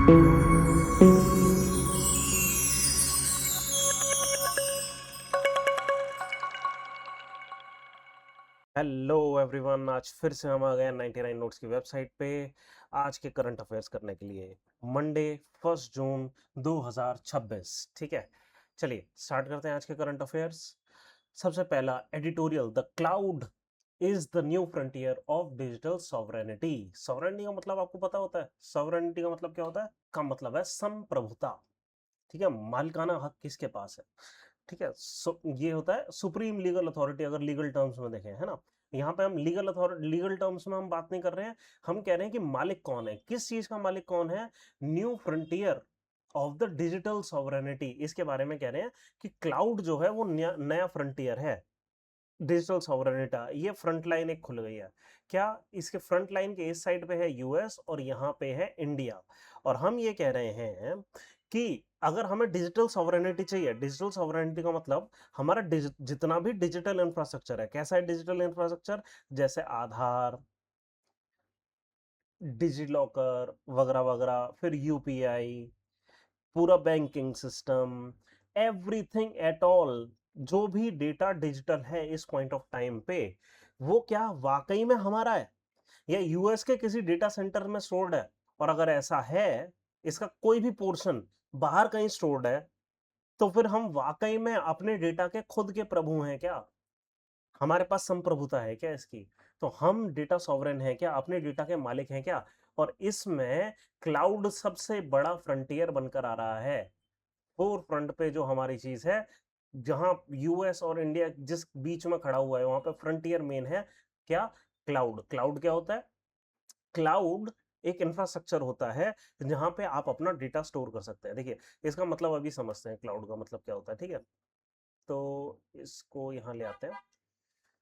Hello everyone, आज फिर से हम आ गए 99 नोट्स की वेबसाइट पे आज के करंट अफेयर्स करने के लिए। मंडे 1 जून 2026। ठीक है, चलिए स्टार्ट करते हैं आज के करंट अफेयर्स। सबसे पहला editorial, the cloud is the new frontier of digital sovereignty. Sovereignty का मतलब आपको पता होता है? सॉवरेनिटी का मतलब क्या होता है? का मतलब है संप्रभुता। ठीक है, मालिकाना हक किसके पास है? ठीक है, ये होता है सुप्रीम लीगल अथॉरिटी, अगर लीगल टर्म्स में देखें, है ना। यहाँ पे हम लीगल अथॉरिटी, लीगल टर्म्स में हम बात नहीं कर रहे हैं। हम कह रहे हैं कि मालिक कौन है, किस चीज का मालिक कौन है? New frontier of the digital sovereignty, इसके बारे में कह रहे हैं कि क्लाउड जो है वो नया फ्रंटियर है डिजिटल सॉवरेनिटी। ये फ्रंट लाइन एक खुल गई है। क्या इसके फ्रंट लाइन के इस साइड पे है यूएस और यहाँ पे है इंडिया। और हम ये कह रहे हैं कि अगर हमें डिजिटल सॉवरेनिटी चाहिए, डिजिटल सॉवरेनिटी का मतलब हमारा जितना भी डिजिटल इंफ्रास्ट्रक्चर है, कैसा है डिजिटल इंफ्रास्ट्रक्चर? जैसे आधार, डिजी लॉकर वगैरह वगैरह, फिर यूपीआई, पूरा banking system, everything at all, जो भी डेटा डिजिटल है इस पॉइंट ऑफ टाइम पे, वो क्या वाकई में हमारा है या यूएस के किसी डेटा सेंटर में स्टोर्ड है? और अगर ऐसा है, इसका कोई भी पोर्शन बाहर कहीं स्टोर्ड है, तो फिर हम वाकई में अपने डेटा के खुद के प्रभु हैं क्या? हमारे पास संप्रभुता है क्या इसकी? तो हम डेटा सॉवरेन है क्या? अपने डेटा के मालिक हैं क्या? और इसमें क्लाउड सबसे बड़ा फ्रंटियर बनकर आ रहा है। फोर फ्रंट पे जो हमारी चीज है, जहां यूएस और इंडिया जिस बीच में खड़ा हुआ है, वहां पे फ्रंटियर मेन है क्या? क्लाउड। क्लाउड क्या होता है? क्लाउड एक इंफ्रास्ट्रक्चर होता है जहां पे आप अपना डेटा स्टोर कर सकते हैं। देखिए, इसका मतलब अभी समझते हैं क्लाउड का मतलब क्या होता है। ठीक है, तो इसको यहाँ ले आते हैं।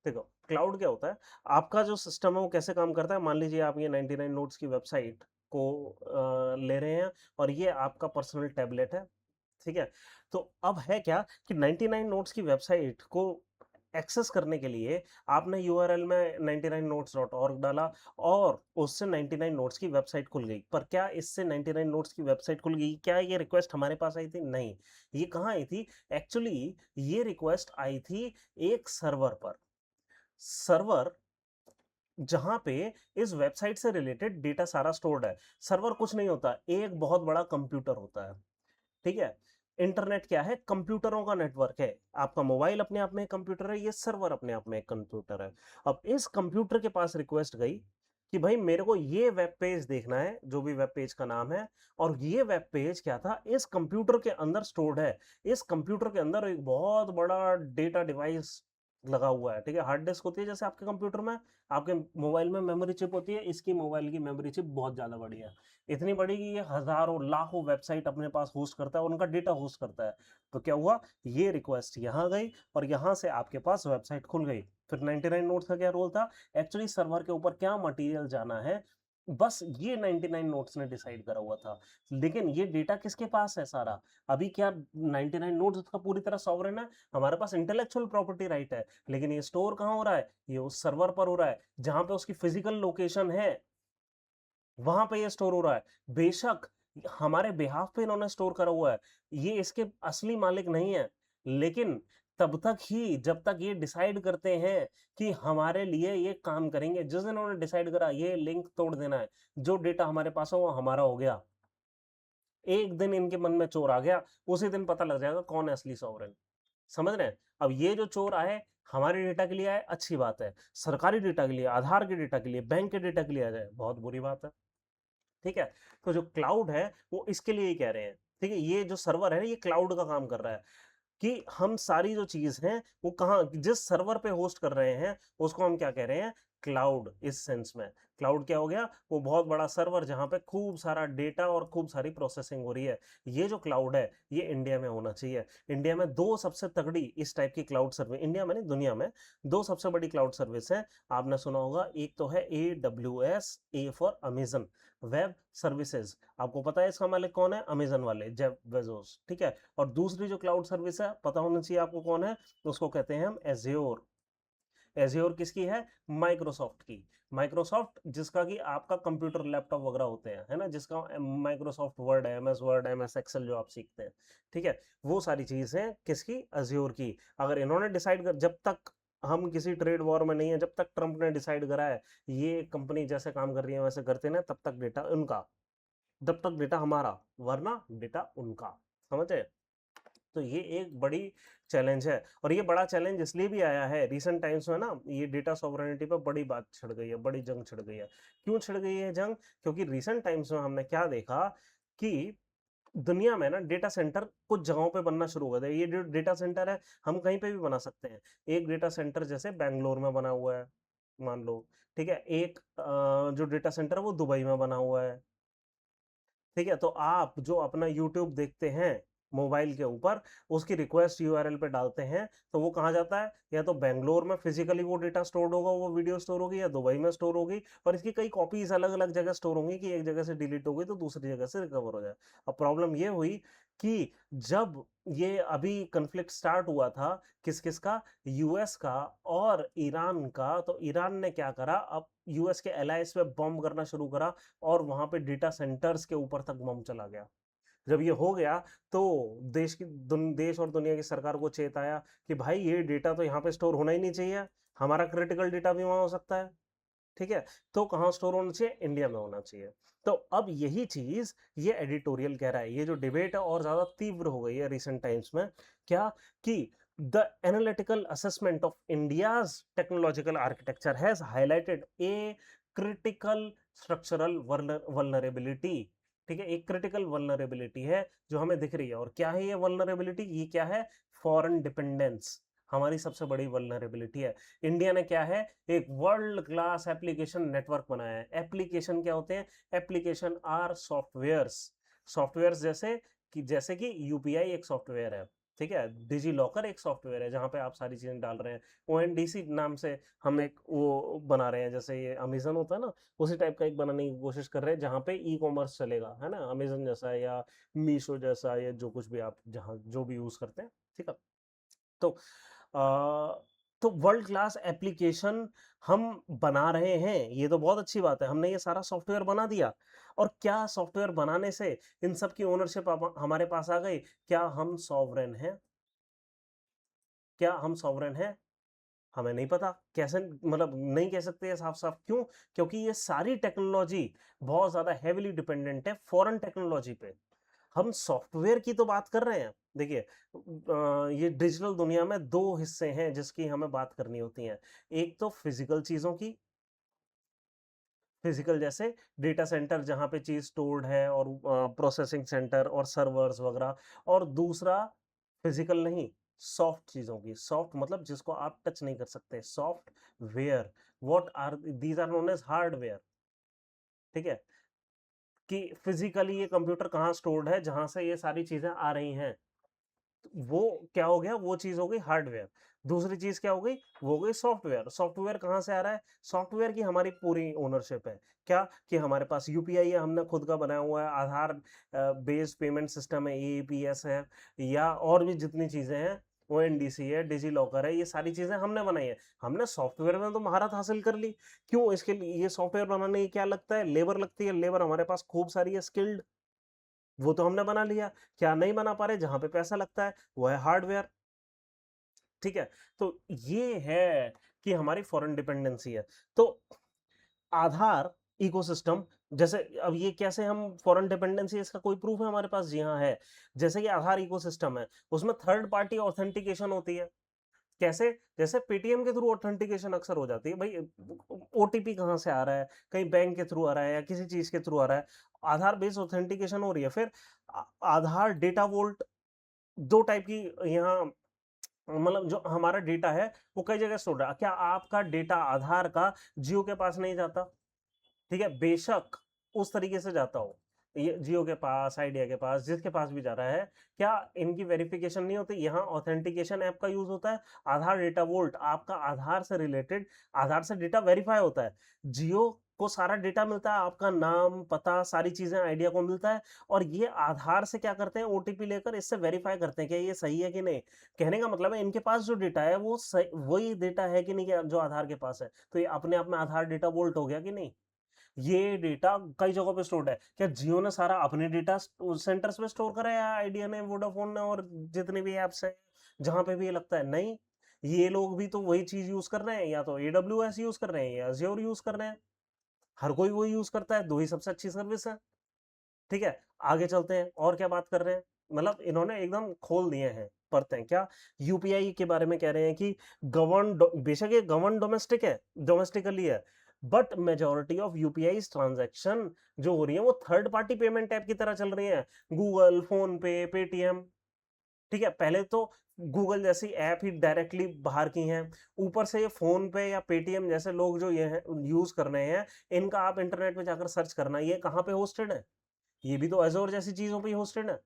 देखो, क्लाउड क्या होता है? आपका जो सिस्टम है वो कैसे काम करता है? मान लीजिए आप ये 99 नोट्स की वेबसाइट को ले रहे हैं और ये आपका पर्सनल टैबलेट है। ठीक है, तो अब है क्या कि 99 नोट्स की वेबसाइट को एक्सेस करने के लिए आपने यूआरएल में 99notes.org डाला और उससे 99 नोट्स की वेबसाइट खुल गई। पर क्या इससे 99 नोट्स की वेबसाइट खुल गई? क्या ये रिक्वेस्ट हमारे पास आई थी? नहीं। ये कहाँ आई थी? एक्चुअली ये रिक्वेस्ट आई थी एक सर्वर पर। सर्वर जहां पे इस वेबसाइट से रिलेटेड डेटा सारा स्टोर्ड है। सर्वर कुछ नहीं होता, एक बहुत बड़ा कंप्यूटर होता है। ठीक है, इंटरनेट क्या है? कंप्यूटरों का नेटवर्क है। आपका मोबाइल अपने आप में एक कंप्यूटर है, ये सर्वर अपने आप में एक कंप्यूटर है। अब इस कंप्यूटर के पास रिक्वेस्ट गई कि भाई मेरे को ये वेब पेज देखना है, जो भी वेब पेज का नाम है। और ये वेब पेज क्या था? इस कंप्यूटर के अंदर स्टोर्ड है। इस कंप्यूटर के अंदर एक बहुत बड़ा डेटा डिवाइस लगा हुआ है। ठीक है, हार्ड डिस्क होती है जैसे आपके कंप्यूटर में, आपके मोबाइल में मेमोरी चिप होती है, इसकी मोबाइल की मेमोरी चिप बहुत ज्यादा बड़ी है। इतनी बड़ी कि ये हजारों लाखों वेबसाइट अपने पास होस्ट करता है, उनका डेटा होस्ट करता है। तो क्या हुआ? ये रिक्वेस्ट यहाँ गई और यहाँ से आपके पास वेबसाइट खुल गई। फिर 99 नोट्स का क्या रोल था? एक्चुअली सर्वर के ऊपर क्या मटेरियल जाना है, बस ये 99 नोट्स ने डिसाइड करा हुआ था। लेकिन ये डेटा किसके पास है सारा? अभी क्या 99 नोट्स का पूरी तरह सॉवरेन है? हमारे पास इंटेलेक्चुअल प्रॉपर्टी राइट है, लेकिन ये स्टोर कहाँ हो रहा है? ये उस सर्वर पर हो रहा है जहां पे उसकी फिजिकल लोकेशन है, वहां पे ये स्टोर हो रहा है। बेशक हमारे बिहाफ पे इन्होंने स्टोर करा हुआ है, ये इसके असली मालिक नहीं है, लेकिन तब तक ही जब तक ये डिसाइड करते हैं कि हमारे लिए ये काम करेंगे। जिस दिन उन्होंने डिसाइड करा ये लिंक तोड़ देना है, जो डेटा हमारे पास है वो हमारा हो गया, एक दिन इनके मन में चोर आ गया, उसी दिन पता लग जाएगा कौन है असली सॉवरेन। समझ रहे हैं? अब ये जो चोर आए, हमारे डेटा के लिए आए, अच्छी बात है। सरकारी डेटा के लिए, आधार के डेटा के लिए, बैंक के डेटा के लिए आ जाए, बहुत बुरी बात है। ठीक है, तो जो क्लाउड है वो इसके लिए ही कह रहे हैं। ठीक है, ये जो सर्वर है ये क्लाउड का काम कर रहा है कि हम सारी जो चीज है वो कहाँ, जिस सर्वर पे होस्ट कर रहे हैं उसको हम क्या कह रहे हैं? क्लाउड। इस सेंस में क्लाउड क्या हो गया? वो बहुत बड़ा सर्वर जहां पे खूब सारा डेटा और खूब सारी प्रोसेसिंग हो रही है। ये जो क्लाउड है ये इंडिया में होना चाहिए। इंडिया में दो सबसे तगड़ी इस टाइप की क्लाउड सर्विस, इंडिया में नहीं दुनिया में, दो सबसे बड़ी क्लाउड सर्विस है। आपने सुना होगा, एक तो है AWS, A for Amazon web services. आपको पता है इसका मालिक कौन है? अमेजन वाले जेफ बेजोस। ठीक है, और दूसरी जो क्लाउड सर्विस है पता होना चाहिए आपको कौन है, उसको कहते हैं हम एज्योर। एज्योर किसकी है? माइक्रोसॉफ्ट की। माइक्रोसॉफ्ट जिसका कि आपका कंप्यूटर लैपटॉप वगैरह होते हैं, है ना, जिसका माइक्रोसॉफ्ट वर्ड है, एमएस वर्ड, एमएस एक्सेल जो आप सीखते हैं, ठीक है, वो सारी चीज है किसकी? अज्योर की। अगर इन्होंने डिसाइड कर, जब तक हम किसी ट्रेड वॉर में नहीं है, जब तक ट्रंप ने डिसाइड करा है ये कंपनी जैसे काम कर रही है वैसे करते ना, तब तक डेटा उनका, तब तक डेटा हमारा, वरना डेटा उनका। समझे? तो ये एक बड़ी चैलेंज है, और ये बड़ा चैलेंज इसलिए भी आया है रिसेंट टाइम्स में ना, ये डेटा सॉवरेनिटी पे बड़ी बात छिड़ गई है, बड़ी जंग छिड़ गई है। क्यों छिड़ गई है जंग? क्योंकि रिसेंट टाइम्स में हमने क्या देखा कि दुनिया में ना डेटा सेंटर कुछ जगहों पे बनना शुरू हो गए थे। ये जो डेटा सेंटर है हम कहीं पे भी बना सकते हैं। एक डेटा सेंटर जैसे बैंगलोर में बना हुआ है, मान लो, ठीक है। एक जो डेटा सेंटर है वो दुबई में बना हुआ है, ठीक है। तो आप जो अपना यूट्यूब देखते हैं मोबाइल के ऊपर, उसकी रिक्वेस्ट यूआरएल पे डालते हैं, तो वो कहाँ जाता है? या तो बेंगलोर में फिजिकली वो डेटा स्टोर होगा, वो वीडियो स्टोर होगी, या दुबई में स्टोर होगी, और इसकी कई कॉपीज अलग अलग जगह स्टोर होंगी कि एक जगह से डिलीट हो गई तो दूसरी जगह से रिकवर हो जाए। अब प्रॉब्लम ये हुई कि जब ये अभी कंफ्लिक्ट स्टार्ट हुआ था, किस किस का? यूएस का और ईरान का। तो ईरान ने क्या करा, अब यूएस के एलाइज पे बॉम्ब करना शुरू करा, और वहां पे डेटा सेंटर्स के ऊपर तक बम चला गया। जब ये हो गया तो देश और दुनिया की सरकार को चेत आया कि भाई ये डेटा तो यहाँ पे स्टोर होना ही नहीं चाहिए, हमारा क्रिटिकल डेटा भी वहां हो सकता है, ठीक है। तो कहाँ स्टोर होना चाहिए? इंडिया में होना चाहिए। तो अब यही चीज ये एडिटोरियल कह रहा है, ये जो डिबेट है और ज्यादा तीव्र हो गई है रिसेंट टाइम्स में। क्या? कि the analytical assessment of India's technological architecture has highlighted a critical structural vulnerability. ठीक है, एक क्रिटिकल वल्नरेबिलिटी है जो हमें दिख रही है। और क्या है ये वल्नरेबिलिटी? ये क्या है? फॉरेन डिपेंडेंस हमारी सबसे बड़ी वल्नरेबिलिटी है। इंडिया ने क्या है? एक वर्ल्ड क्लास एप्लीकेशन नेटवर्क बनाया है। एप्लीकेशन क्या होते हैं? Application are softwares. सॉफ्टवेयर्स जैसे कि यूपीआई एक सॉफ्टवेयर है, ठीक है। डिजी लॉकर एक सॉफ्टवेयर है जहां पे आप सारी चीजें डाल रहे हैं। ओएनडीसी नाम से हम एक वो बना रहे हैं, जैसे ये अमेजन होता है ना, उसी टाइप का एक बनाने की कोशिश कर रहे हैं जहां पे ई कॉमर्स चलेगा, है ना, अमेजन जैसा या मीशो जैसा, या जो कुछ भी आप जहां जो भी यूज करते हैं, ठीक है। तो अ, तो वर्ल्ड क्लास एप्लीकेशन हम बना रहे हैं, ये तो बहुत अच्छी बात है, हमने ये सारा सॉफ्टवेयर बना दिया। और क्या सॉफ्टवेयर बनाने से इन सब की ओनरशिप हमारे पास आ गई? क्या हम सॉवरेन हैं? क्या हम सॉवरेन हैं? हमें नहीं पता कैसे, मतलब नहीं कह सकते हैं साफ साफ। क्यों? क्योंकि ये सारी टेक्नोलॉजी बहुत ज्यादा हेविली डिपेंडेंट है फॉरेन टेक्नोलॉजी पे। हम सॉफ्टवेयर की तो बात कर रहे हैं। देखिए, ये डिजिटल दुनिया में दो हिस्से हैं जिसकी हमें बात करनी होती है। एक तो फिजिकल चीजों की, फिजिकल जैसे डेटा सेंटर जहां पे चीज स्टोर्ड है, और प्रोसेसिंग सेंटर और सर्वर्स वगैरह। और दूसरा फिजिकल नहीं, सॉफ्ट चीजों की। सॉफ्ट मतलब जिसको आप टच नहीं कर सकते, software. What are these are known as hardware, ठीक है। कि फिजिकली ये कंप्यूटर कहाँ स्टोर्ड है जहां से ये सारी चीजें आ रही हैं, वो क्या हो गया? वो चीज हो गई हार्डवेयर। दूसरी चीज क्या हो गई? वो हो गई सॉफ्टवेयर। सॉफ्टवेयर कहाँ से आ रहा है? सॉफ्टवेयर की हमारी पूरी ओनरशिप है। क्या? कि हमारे पास यूपीआई है, हमने खुद का बनाया हुआ है, आधार बेस्ड पेमेंट सिस्टम है, एईपीएस है, या और भी जितनी चीजें हैं, ओएनडीसी है, डिजी लॉकर है, ये सारी चीजें हमने बनाई है। हमने सॉफ्टवेयर में तो महारत हासिल कर ली। क्यों? इसके लिए ये सॉफ्टवेयर बनाने की क्या लगता है? लेबर लगती है। लेबर हमारे पास खूब सारी है, स्किल्ड, वो तो हमने बना लिया। क्या नहीं बना पा रहे? जहां पे पैसा लगता है वो है हार्डवेयर, ठीक है। तो ये है कि हमारी फॉरेन डिपेंडेंसी है। तो आधार इकोसिस्टम, जैसे अब ये कैसे हम फॉरेन डिपेंडेंसी, इसका कोई प्रूफ है हमारे पास? जी हाँ है। जैसे कि आधार इकोसिस्टम है, उसमें थर्ड पार्टी ऑथेंटिकेशन होती है। कैसे? जैसे पेटीएम के थ्रू ऑथेंटिकेशन अक्सर हो जाती है भाई। ओटीपी कहाँ से आ रहा है? कहीं बैंक के थ्रू आ रहा है या किसी चीज के थ्रू आ रहा है, आधार बेस्ड ऑथेंटिकेशन हो रही है। फिर आधार डेटा वोल्ट, दो टाइप की यहाँ, मतलब जो हमारा डेटा है वो कई जगह स्टोर है। क्या आपका डेटा आधार का जियो के पास नहीं जाता? ठीक है, बेशक उस तरीके से जाता हो, ये जियो के पास, आइडिया के पास, जिसके पास भी जा रहा है, क्या इनकी वेरिफिकेशन नहीं होती? यहाँ ऑथेंटिकेशन ऐप का यूज होता है। आधार डेटा वोल्ट, आपका आधार से रिलेटेड, आधार से डेटा वेरीफाई होता है। जियो को सारा डेटा मिलता है, आपका नाम, पता, सारी चीजें आइडिया को मिलता है, और ये आधार से क्या करते हैं, ओटीपी लेकर इससे वेरीफाई करते हैं कि ये सही है कि नहीं। कहने का मतलब है इनके पास जो डेटा है वो सही, वही डेटा है कि नहीं, जो आधार के पास है। तो ये अपने आप में आधार डेटा वोल्ट हो गया कि नहीं। ये डेटा कई जगहों पे स्टोर्ड है। क्या जियो ने सारा अपने डेटा सेंटर्स में स्टोर करा है, या आइडिया ने, वोडाफोन ने, और जितने भी एप्स हैं जहां पे भी ये लगता है, नहीं। ये लोग भी तो वही चीज यूज कर रहे हैं, या तो AWS यूज कर रहे हैं या Azure यूज कर रहे हैं। हर कोई वही यूज करता है, दो ही सबसे अच्छी सर्विस है। ठीक है, आगे चलते हैं और क्या बात कर रहे हैं। मतलब इन्होंने एकदम खोल दिए हैं परतें। क्या यूपीआई के बारे में कह रहे हैं कि गवर्न, बेशक ये गवर्न डोमेस्टिक है, डोमेस्टिकली है, but majority of UPI transaction जो हो रही है वो थर्ड पार्टी पेमेंट ऐप की तरह चल रही है, गूगल, फोन पे, पेटीएम। ठीक है, पहले तो गूगल जैसी ऐप ही डायरेक्टली बाहर की हैं, ऊपर से ये फोन पे या पेटीएम जैसे लोग जो ये यूज कर रहे हैं, इनका आप इंटरनेट पे जाकर सर्च करना, ये कहाँ पे होस्टेड है, ये भी तो एजोर जैसी चीजों पे होस्टेड है।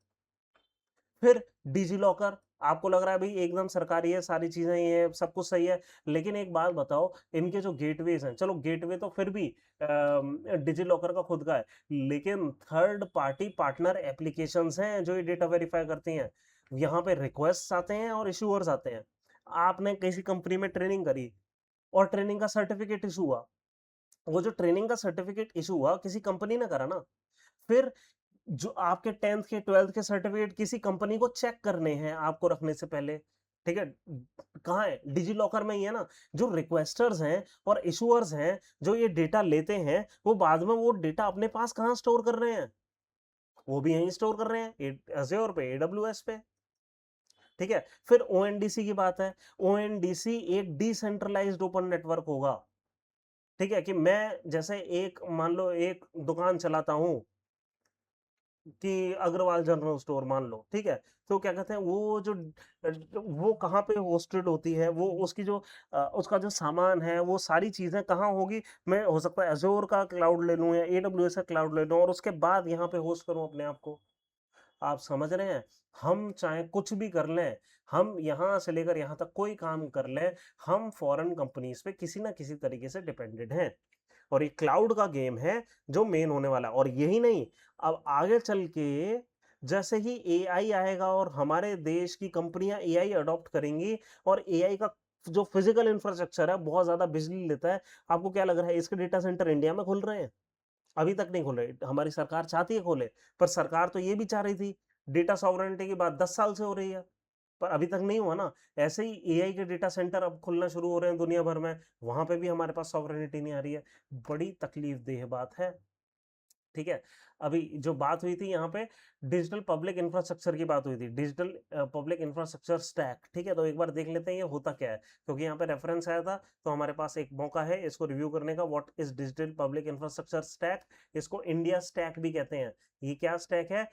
फिर डिजी लॉकर, आपको लग रहा है भाई एकदम सरकारी है, सारी चीजें ये सब कुछ सही है, लेकिन एक बात बताओ, इनके जो गेटवेज हैं, चलो गेटवे तो फिर भी डिजी लॉकर का खुद का है, लेकिन थर्ड पार्टी पार्टनर एप्लीकेशंस हैं जो ये डेटा वेरीफाई करती हैं। यहाँ पे रिक्वेस्ट आते हैं और इशूअर्स आते हैं। आपने किसी कंपनी में ट्रेनिंग करी और ट्रेनिंग का सर्टिफिकेट इशू हुआ, वो जो ट्रेनिंग का सर्टिफिकेट इशू हुआ किसी कंपनी ने करा ना, फिर जो आपके 10th के 12th के सर्टिफिकेट किसी कंपनी को चेक करने हैं आपको रखने से पहले। ठीक है, कहाँ है, डिजी लॉकर में ही है ना। जो रिक्वेस्टर्स हैं और इशूअर्स हैं जो ये डेटा लेते हैं, वो बाद में वो डेटा अपने पास कहाँ स्टोर कर रहे हैं, वो भी यहीं स्टोर कर रहे हैं, Azure पे, AWS पे। ठीक है, फिर ओएनडीसी की बात है। ओएनडीसी एक डिसेंट्रलाइज्ड ओपन नेटवर्क होगा। ठीक है, कि मैं जैसे एक, मान लो एक दुकान चलाता हूं कि अग्रवाल जनरल स्टोर मान लो, ठीक है, तो क्या कहते हैं वो जो, वो कहाँ पे होस्टेड होती है, वो उसकी जो उसका जो सामान है, वो सारी चीजें कहाँ होगी। मैं हो सकता है एजोर का क्लाउड ले लूं या AWS का क्लाउड ले लूं और उसके बाद यहाँ पे होस्ट करूं अपने आप को। आप समझ रहे हैं, हम चाहे कुछ भी कर लें, हम यहां से लेकर यहां तक कोई काम कर लें, हम फॉरेन कंपनीज पे किसी ना किसी तरीके से डिपेंडेंट हैं। और ये क्लाउड का गेम है जो मेन होने वाला है। और यही नहीं, अब आगे चल के जैसे ही एआई आएगा और हमारे देश की कंपनियां एआई अडॉप्ट करेंगी, और एआई का जो फिजिकल इंफ्रास्ट्रक्चर है बहुत ज्यादा बिजली लेता है, आपको क्या लग रहा है इसके डेटा सेंटर इंडिया में खुल रहे हैं? अभी तक नहीं खुले। हमारी सरकार चाहती है खोले, पर सरकार तो ये भी चाह रही थी, डेटा सॉवरेनिटी की बात 10 साल से हो रही है, पर अभी तक नहीं हुआ ना। ऐसे ही एआई के डेटा सेंटर अब खुलना शुरू हो रहे हैं दुनिया भर में, वहां पे भी हमारे पास सॉवरेनिटी नहीं आ रही है। बड़ी तकलीफ देह बात है। ठीक है, अभी जो बात हुई थी यहाँ पे डिजिटल पब्लिक इंफ्रास्ट्रक्चर की बात हुई थी, डिजिटल पब्लिक इंफ्रास्ट्रक्चर स्टैक। ठीक है, तो एक बार देख लेते हैं ये होता क्या है, क्योंकि यहाँ पे रेफरेंस आया था, तो हमारे पास एक मौका है इसको रिव्यू करने का। What is digital public infrastructure stack? इसको इंडिया स्टैक भी कहते हैं। ये क्या स्टैक है?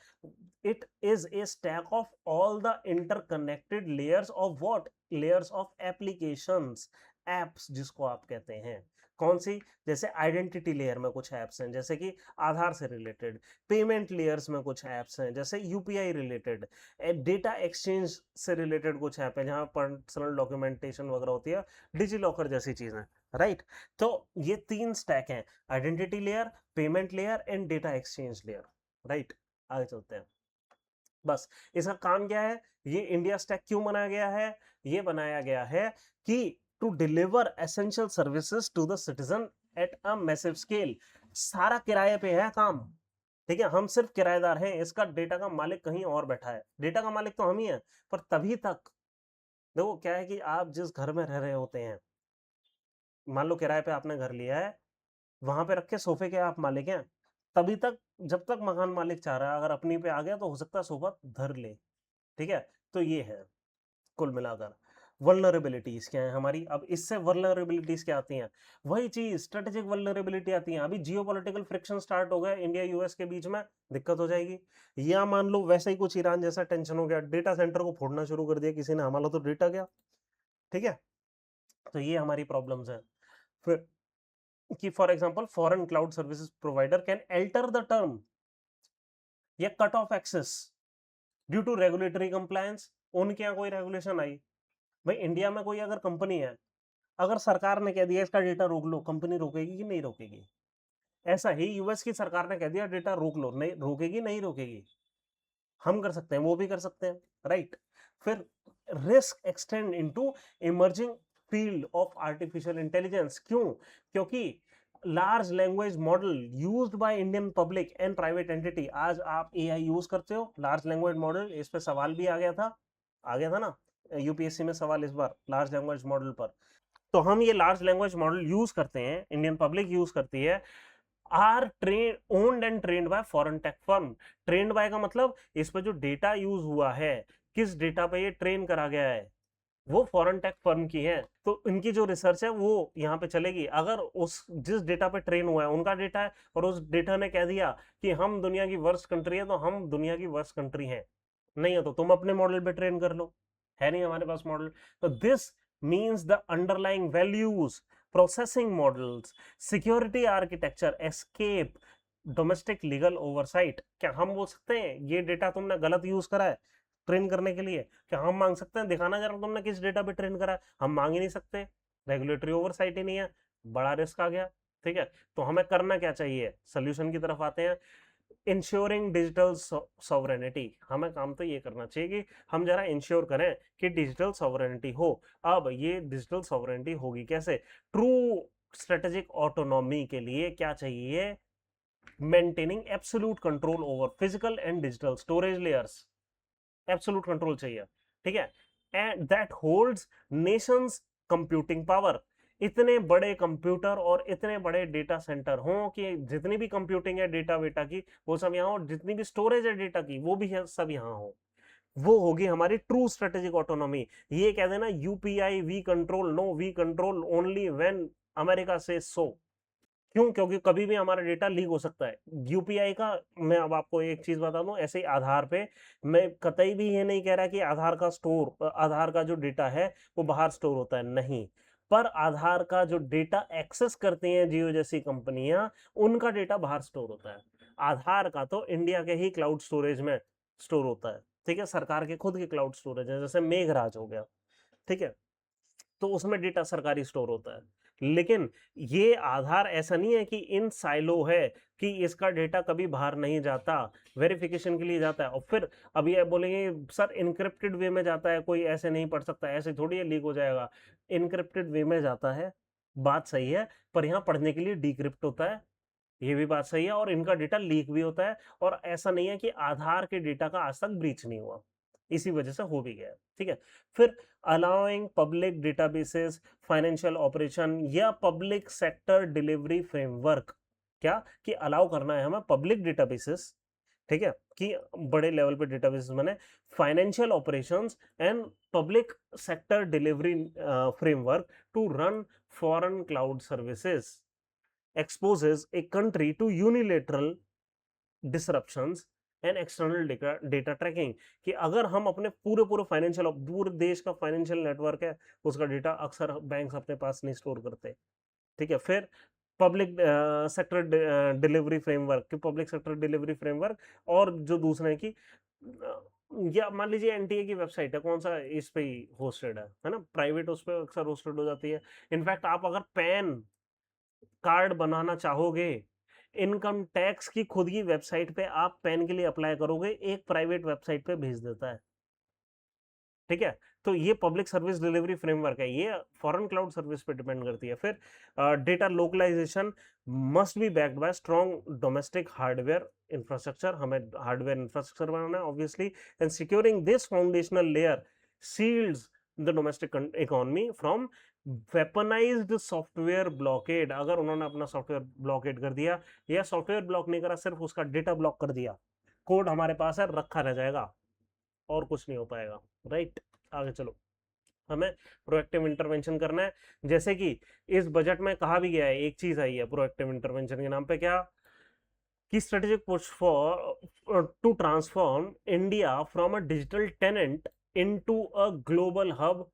It is a stack of all the interconnected layers of what, layers of applications, apps जिसको आप कहते हैं। कौन सी? जैसे आइडेंटिटी लेयर में कुछ ऐप्स हैं जैसे कि आधार से रिलेटेड, पेमेंट लेयर्स में कुछ ऐप्स हैं जैसे यूपीआई रिलेटेड, डेटा एक्सचेंज से रिलेटेड कुछ ऐप है जहां पर्सनल डॉक्यूमेंटेशन वगैरह होती है, डिजी लॉकर जैसी चीजें। राइट, तो ये 3 स्टैक हैं, identity layer, payment layer and data exchange layer. Right, आगे चलते हैं। बस, इसका काम क्या है, ये इंडिया स्टैक क्यों बनाया गया है? ये बनाया गया है कि to deliver essential services to the citizen at a massive scale. सारा किराए पे है काम। ठीक है, हम सिर्फ किराएदार हैं, इसका डेटा का मालिक कहीं और बैठा है, डेटा का मालिक तो हम ही हैं। पर तभी तक देखो क्या है कि आप जिस घर में रह रहे होते हैं, मान लो किराए पे आपने घर लिया है, वहां पे रखे सोफे के आप मालिक हैं, तभी तक, जब तक मकान मालिक चाह रहा है, अगर अपनी पे आ गया तो हो सकता है सोफा धर ले। ठीक है, तो ये है कुल मिलाकर। वल्नरेबिलिटीज क्या है हमारी, अब इससे वल्नरेबिलिटीज क्या आती हैं? वही चीज, स्ट्रेटेजिक वल्नरेबिलिटी आती है। अभी जियोपॉलिटिकल फ्रिक्शन स्टार्ट हो गया इंडिया यूएस के बीच में, दिक्कत हो जाएगी। या मान लो वैसे ही कुछ ईरान जैसा टेंशन हो गया, डेटा सेंटर को फोड़ना शुरू कर दिया किसी ने, हमारा तो डेटा गया। ठीक है, तो ये हमारी प्रॉब्लम्स है। फिर कि for example foreign cloud services provider can alter the term या cut off access due to regulatory compliance. उनके यहाँ कोई रेगुलेशन आई, भाई इंडिया में कोई अगर कंपनी है, अगर सरकार ने कह दिया इसका डेटा रोक लो, कंपनी रोकेगी कि नहीं रोकेगी? ऐसा ही यूएस की सरकार ने कह दिया डेटा रोक लो, नहीं रोकेगी, नहीं रोकेगी, हम कर सकते हैं, वो भी कर सकते हैं, राइट। फिर risk extend into emerging field of artificial intelligence, क्यों? क्योंकि large language model used by Indian public and private entity, आज आप एआई यूज करते हो, लार्ज लैंग्वेज मॉडल, इस पे सवाल भी आ गया था ना यूपीएससी में सवाल इस बार लार्ज लैंग्वेज मॉडल पर। तो हम ये लार्ज लैंग्वेज मॉडल यूज करते हैं, इंडियन पब्लिक यूज करती है, are trained owned and trained by foreign tech firm. Trained by का मतलब इस पे जो डेटा यूज हुआ है, किस डेटा पे ये ट्रेन करा गया है, वो फॉरेन टेक फर्म की है, तो इनकी जो रिसर्च है वो यहाँ पे चलेगी। अगर उस जिस डेटा पे ट्रेन हुआ है उनका डेटा है और उस डेटा ने कह दिया कि हम दुनिया की वर्स्ट कंट्री है, तो हम दुनिया की वर्स्ट कंट्री है, नहीं है तो तुम अपने मॉडल पे ट्रेन कर लो, है नहीं हमारे पास मॉडल। तो this means the underlying values, processing models, security architecture escape domestic legal oversight. क्या हम बोल सकते हैं ये डेटा तुमने गलत यूज करा है ट्रेन करने के लिए? क्या हम मांग सकते हैं दिखाना जरा तुमने किस डेटा पे ट्रेन करा है? हम मांग ही नहीं सकते, रेगुलेटरी ओवरसाइट ही नहीं है, बड़ा रिस्क आ गया। ठीक है, तो हमें करना क्या चाहिए, सोल्यूशन की तरफ आते हैं। इंश्योरिंग डिजिटल सॉवरेनिटी, हमें काम तो ये करना चाहिए कि हम जरा इंश्योर करें कि डिजिटल सॉवरेनिटी हो। अब ये डिजिटल सॉवरेनिटी होगी कैसे? ट्रू स्ट्रेटेजिक ऑटोनॉमी के लिए क्या चाहिए? Maintaining absolute control over physical and digital storage layers, absolute control चाहिए, ठीक है। And that holds Nations computing power, इतने बड़े कंप्यूटर और इतने बड़े डेटा सेंटर हों कि जितनी भी कंप्यूटिंग है डेटा वेटा की वो सब यहाँ हो, जितनी भी स्टोरेज है डेटा की वो भी है सब यहाँ हो, वो होगी हमारी ट्रू स्ट्रेटेजिक ऑटोनॉमी। ये कह देना UPI we control, no we control only when America से सो। क्यों? क्योंकि कभी भी हमारा डेटा लीक हो सकता है। यूपीआई का मैं अब आपको एक चीज बता दूं, ऐसे ही आधार पे मैं कतई भी ये नहीं कह रहा कि आधार का जो डेटा है वो बाहर स्टोर होता है, नहीं। पर आधार का जो डेटा एक्सेस करती हैं जियो जैसी कंपनियां, उनका डेटा बाहर स्टोर होता है। आधार का तो इंडिया के ही क्लाउड स्टोरेज में स्टोर होता है, ठीक है, सरकार के खुद के क्लाउड स्टोरेज है, जैसे मेघराज हो गया, ठीक है, तो उसमें डेटा सरकारी स्टोर होता है। लेकिन ये आधार ऐसा नहीं है कि इन साइलो है कि इसका डेटा कभी बाहर नहीं जाता, वेरिफिकेशन के लिए जाता है। और फिर अब ये बोलेंगे सर इनक्रिप्टेड वे में जाता है, कोई ऐसे नहीं पढ़ सकता, ऐसे थोड़ी लीक हो जाएगा। इनक्रिप्टेड वे में जाता है, बात सही है, पर यहाँ पढ़ने के लिए डिक्रिप्ट होता है, ये भी बात सही है, और इनका डेटा लीक भी होता है। और ऐसा नहीं है कि आधार के डेटा का आज तक ब्रीच नहीं हुआ, इसी वजह से हो भी गया, ठीक है। फिर allowing public databases financial operation या पब्लिक सेक्टर डिलीवरी फ्रेमवर्क, क्या कि अलाउ करना है हमें पब्लिक डेटाबेसेस, ठीक है, कि बड़े लेवल पे डेटाबेसेस बने, financial operations and public sector delivery framework to run foreign cloud services exposes a country to unilateral disruptions and external data tracking, कि अगर हम अपने पूरे देश का फाइनेंशियल नेटवर्क है उसका डेटा अक्सर बैंक अपने पास नहीं स्टोर करते, ठीक है। फिर पब्लिक सेक्टर डिलीवरी फ्रेमवर्क, कि पब्लिक सेक्टर डिलीवरी फ्रेमवर्क, और जो दूसरा है कि या मान लीजिए एनटीए की वेबसाइट है, कौन सा इस पे ही होस्टेड है ना, प्राइवेट उस पर अक्सर होस्टेड हो जाती है। इनफैक्ट आप अगर पैन कार्ड बनाना चाहोगे, इनकम टैक्स की खुद की वेबसाइट पे आप पैन के लिए अप्लाई करोगे, एक प्राइवेट वेबसाइट पे भेज देता है, ठीक है। तो ये पब्लिक सर्विस डिलीवरी फ्रेमवर्क है, ये फॉरेन क्लाउड सर्विस पे डिपेंड करती है। फिर data localisation must be backed by strong domestic hardware infrastructure, हमें हार्डवेयर इंफ्रास्ट्रक्चर बनाना है obviously, and securing this foundational layer shields the domestic economy from weaponised software blockade. अगर उन्होंने अपना सॉफ्टवेयर ब्लॉकेड कर दिया, या सॉफ्टवेयर ब्लॉक नहीं करा, सिर्फ उसका डेटा ब्लॉक कर दिया, कोड हमारे पास है, रखा रह जाएगा और कुछ नहीं हो पाएगा, राइट। आगे चलो, हमें प्रोएक्टिव इंटरवेंशन करना है, जैसे कि इस बजट में कहा भी गया है, एक चीज आई है प्रोएक्टिव इंटरवेंशन के नाम पे, क्या कि strategic push for to transform India from a digital tenant into a global hub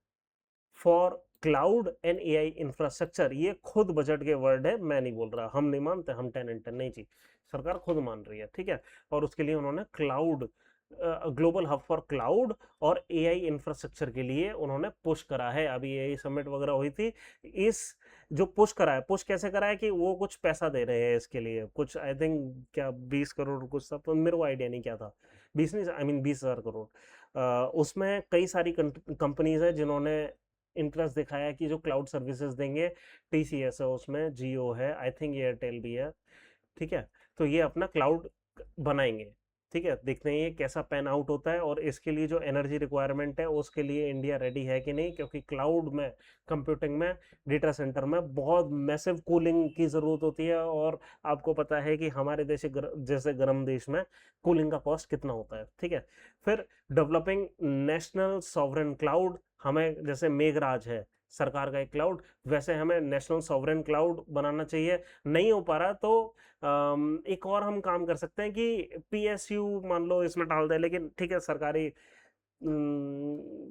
for cloud and AI infrastructure. ये खुद बजट के वर्ड है, मैं नहीं बोल रहा, हम नहीं मानते, हम टेनेंट नहीं जी, सरकार खुद मान रही है, ठीक है। और उसके लिए उन्होंने cloud global hub for cloud और एआई इंफ्रास्ट्रक्चर के लिए उन्होंने पुश करा है। अभी एआई समिट वगैरह हुई थी, इस जो पुश करा है, पुश कैसे करा है कि वो कुछ पैसा दे रहे हैं इसके लिए, कुछ आई थिंक क्या 20 करोड़ कुछ सब, तो मेरे को आइडिया नहीं क्या था, 20 नहीं, आई मीन 20,000 करोड़। उसमें कई सारी कंपनीज है जिन्होंने इंटरेस्ट दिखाया है कि जो क्लाउड सर्विसेज देंगे, टीसीएस है उसमें, जियो है, आई थिंक एयरटेल भी है, ठीक है, तो ये अपना क्लाउड बनाएंगे, ठीक है, देखते हैं ये कैसा पैन आउट होता है, और इसके लिए जो एनर्जी रिक्वायरमेंट है उसके लिए इंडिया रेडी है कि नहीं, क्योंकि क्लाउड में, कंप्यूटिंग में, डेटा सेंटर में बहुत मैसिव कूलिंग की ज़रूरत होती है, और आपको पता है कि हमारे देश जैसे गर्म देश में कूलिंग का कॉस्ट कितना होता है, ठीक है। फिर डेवलपिंग नेशनल सॉवरेन क्लाउड, हमें जैसे मेघराज है सरकार का एक क्लाउड, वैसे हमें नेशनल सॉवरेन क्लाउड बनाना चाहिए। नहीं हो पा रहा तो एक और हम काम कर सकते हैं कि पीएसयू मान लो इसमें डाल दे, लेकिन ठीक है, सरकारी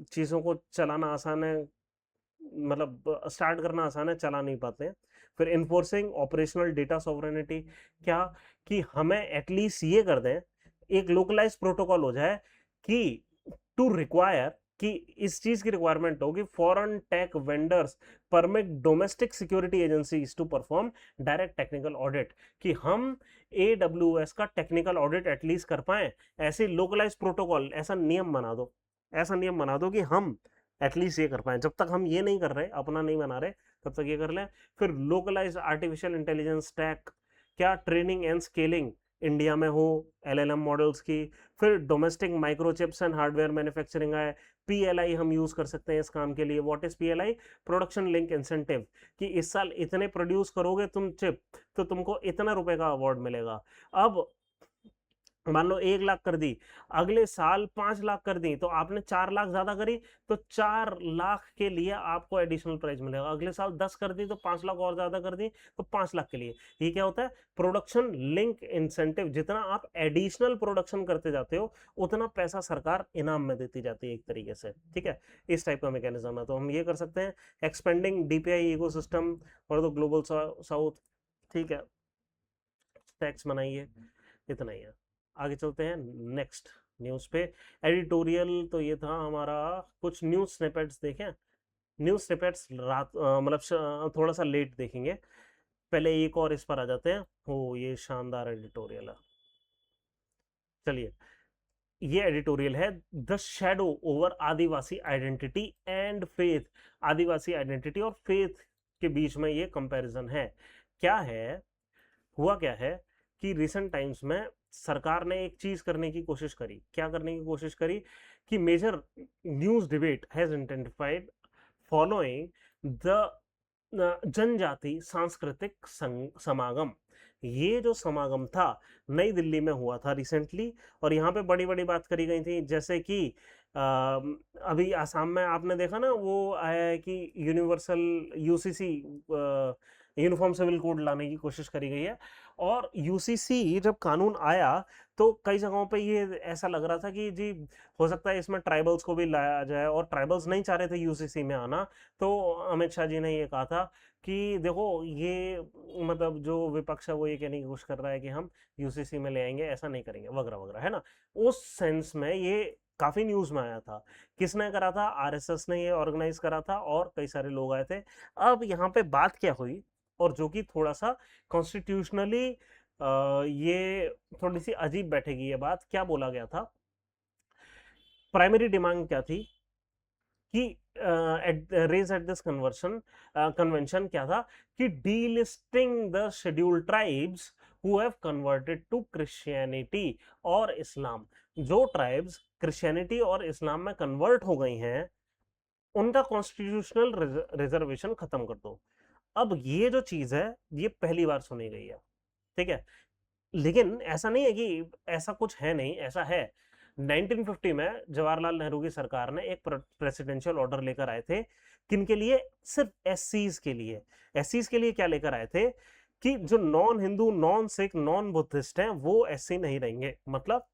चीज़ों को चलाना आसान है, मतलब स्टार्ट करना आसान है, चला नहीं पाते हैं। फिर इन्फोर्सिंग ऑपरेशनल डेटा सॉवरेनिटी, क्या कि हमें एटलीस्ट ये कर दें, एक लोकलाइज प्रोटोकॉल हो जाए कि टू रिक्वायर, कि इस चीज की रिक्वायरमेंट होगी, foreign tech vendors permit domestic security agencies to perform direct technical audit, कि हम AWS का टेक्निकल ऑडिट एटलीस्ट कर पाए। ऐसे लोकलाइज प्रोटोकॉल, ऐसा नियम बना दो, ऐसा नियम बना दो कि हम एटलीस्ट ये कर पाए। जब तक हम ये नहीं कर रहे, अपना नहीं बना रहे, तब तक ये कर लें। फिर लोकलाइज आर्टिफिशियल इंटेलिजेंस स्टैक, क्या ट्रेनिंग एंड स्केलिंग इंडिया में हो LLM मॉडल्स की। फिर domestic microchips and hardware manufacturing है, PLI हम यूज कर सकते हैं इस काम के लिए। What is PLI? Production link incentive, कि इस साल इतने प्रोड्यूस करोगे तुम चिप, तो तुमको इतना रुपए का अवार्ड मिलेगा। अब मान लो 1 लाख कर दी, अगले साल 5 लाख कर दी, तो आपने 4 लाख ज्यादा करी, तो 4 लाख के लिए आपको एडिशनल प्राइस मिलेगा। अगले साल 10 कर दी, तो 5 लाख और ज्यादा कर दी, तो 5 लाख के लिए। ये क्या होता है? Production link incentive. जितना आप एडिशनल प्रोडक्शन करते जाते हो, उतना पैसा सरकार इनाम में देती जाती है एक तरीके से, ठीक है। इस टाइप का मैकेनिज्म है, तो हम ये कर सकते हैं। Expanding DPI ecosystem for the global south, ठीक है, टैक्स बनाइए, इतना ही है। आगे चलते हैं नेक्स्ट न्यूज पे। एडिटोरियल तो ये था हमारा, कुछ न्यूज स्निपेट्स देखें। न्यूज स्निपेट्स रात मतलब थोड़ा सा लेट देखेंगे, पहले एक और इस पर आ जाते हैं। हो, ये शानदार एडिटोरियल है, चलिए। ये एडिटोरियल है, the shadow over Adivasi identity and faith. Adivasi identity और फेथ के बीच में ये कंपैरिजन है। क्या है, हुआ क्या है कि रिसेंट टाइम्स में सरकार ने एक चीज करने की कोशिश करी। क्या करने की कोशिश करी? कि major news debate has intensified following the जनजाति सांस्कृतिक समागम। ये जो समागम था नई दिल्ली में हुआ था रिसेंटली, और यहाँ पे बड़ी बड़ी बात करी गई थी, जैसे कि अभी आसाम में आपने देखा ना, वो आया है कि universal UCC uniform civil code लाने की कोशिश करी गई है। और UCC जब कानून आया तो कई जगहों पे ये ऐसा लग रहा था कि जी हो सकता है इसमें ट्राइबल्स को भी लाया जाए, और ट्राइबल्स नहीं चाह रहे थे UCC में आना। तो अमित शाह जी ने ये कहा था कि देखो, ये मतलब जो विपक्ष है वो ये कहने की कोशिश कर रहा है कि हम UCC में ले आएंगे, ऐसा नहीं करेंगे, वगैरह वगैरह, है ना। उस सेंस में ये काफी न्यूज में आया था। किसने करा था? RSS ने ये ऑर्गेनाइज करा था, और कई सारे लोग आए थे। अब यहाँ पे बात क्या हुई, और जो कि थोड़ा सा कॉन्स्टिट्यूशनली ये थोड़ी सी अजीब बैठेगी ये बात। क्या बोला गया था? प्राइमरी डिमांड क्या थी कि रेज एट दिस कन्वेंशन क्या था कि delisting the scheduled tribes who have converted to Christianity और इस्लाम। जो ट्राइब्स क्रिश्चियनिटी और इस्लाम में कन्वर्ट हो गई हैं, उनका कॉन्स्टिट्यूशनल रिजर्वेशन खत्म कर दो। अब ये जो चीज है, ये पहली बार सुनी गई है, ठीक है। लेकिन ऐसा नहीं है कि ऐसा कुछ है नहीं, ऐसा है। 1950 में जवाहरलाल नेहरू की सरकार ने एक प्रेसिडेंशियल ऑर्डर लेकर आए थे। किनके लिए? सिर्फ SCs के लिए। SCs के लिए क्या लेकर आए थे? कि जो non Hindu, non Sikh, non Buddhist हैं, वो SC नहीं रहेंगे। मतलब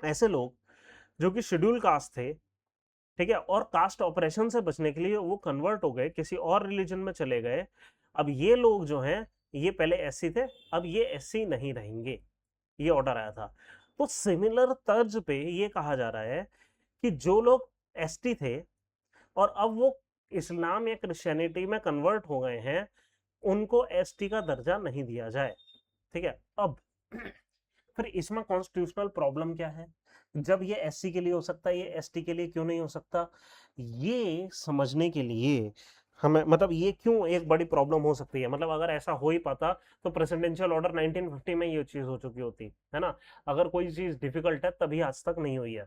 ऐसे लोग जो कि शेड्यूल कास्ट थे, ठीक है, और कास्ट ऑपरेशन से बचने के लिए वो कन्वर्ट हो गए, किसी और रिलीजन में चले गए। अब ये लोग जो हैं, ये पहले SC थे, अब ये SC नहीं रहेंगे। ये ऑर्डर आया था। तो सिमिलर तर्ज पे ये कहा जा रहा है कि जो लोग ST थे और अब वो इस्लाम या क्रिश्चियनिटी में कन्वर्ट हो गए हैं, उनको एसटी का दर्जा नहीं दिया जाए। ठीक है, अब फिर इसमें कॉन्स्टिट्यूशनल प्रॉब्लम क्या है, जब ये एससी के लिए हो सकता है, ये एसटी के लिए क्यों नहीं हो सकता? ये समझने के लिए हमें, मतलब ये क्यों एक बड़ी प्रॉब्लम हो सकती है, मतलब अगर ऐसा हो ही पाता तो प्रेसिडेंशियल ऑर्डर 1950 में ये चीज हो चुकी होती है ना। अगर कोई चीज डिफिकल्ट है तभी आज तक नहीं हुई है।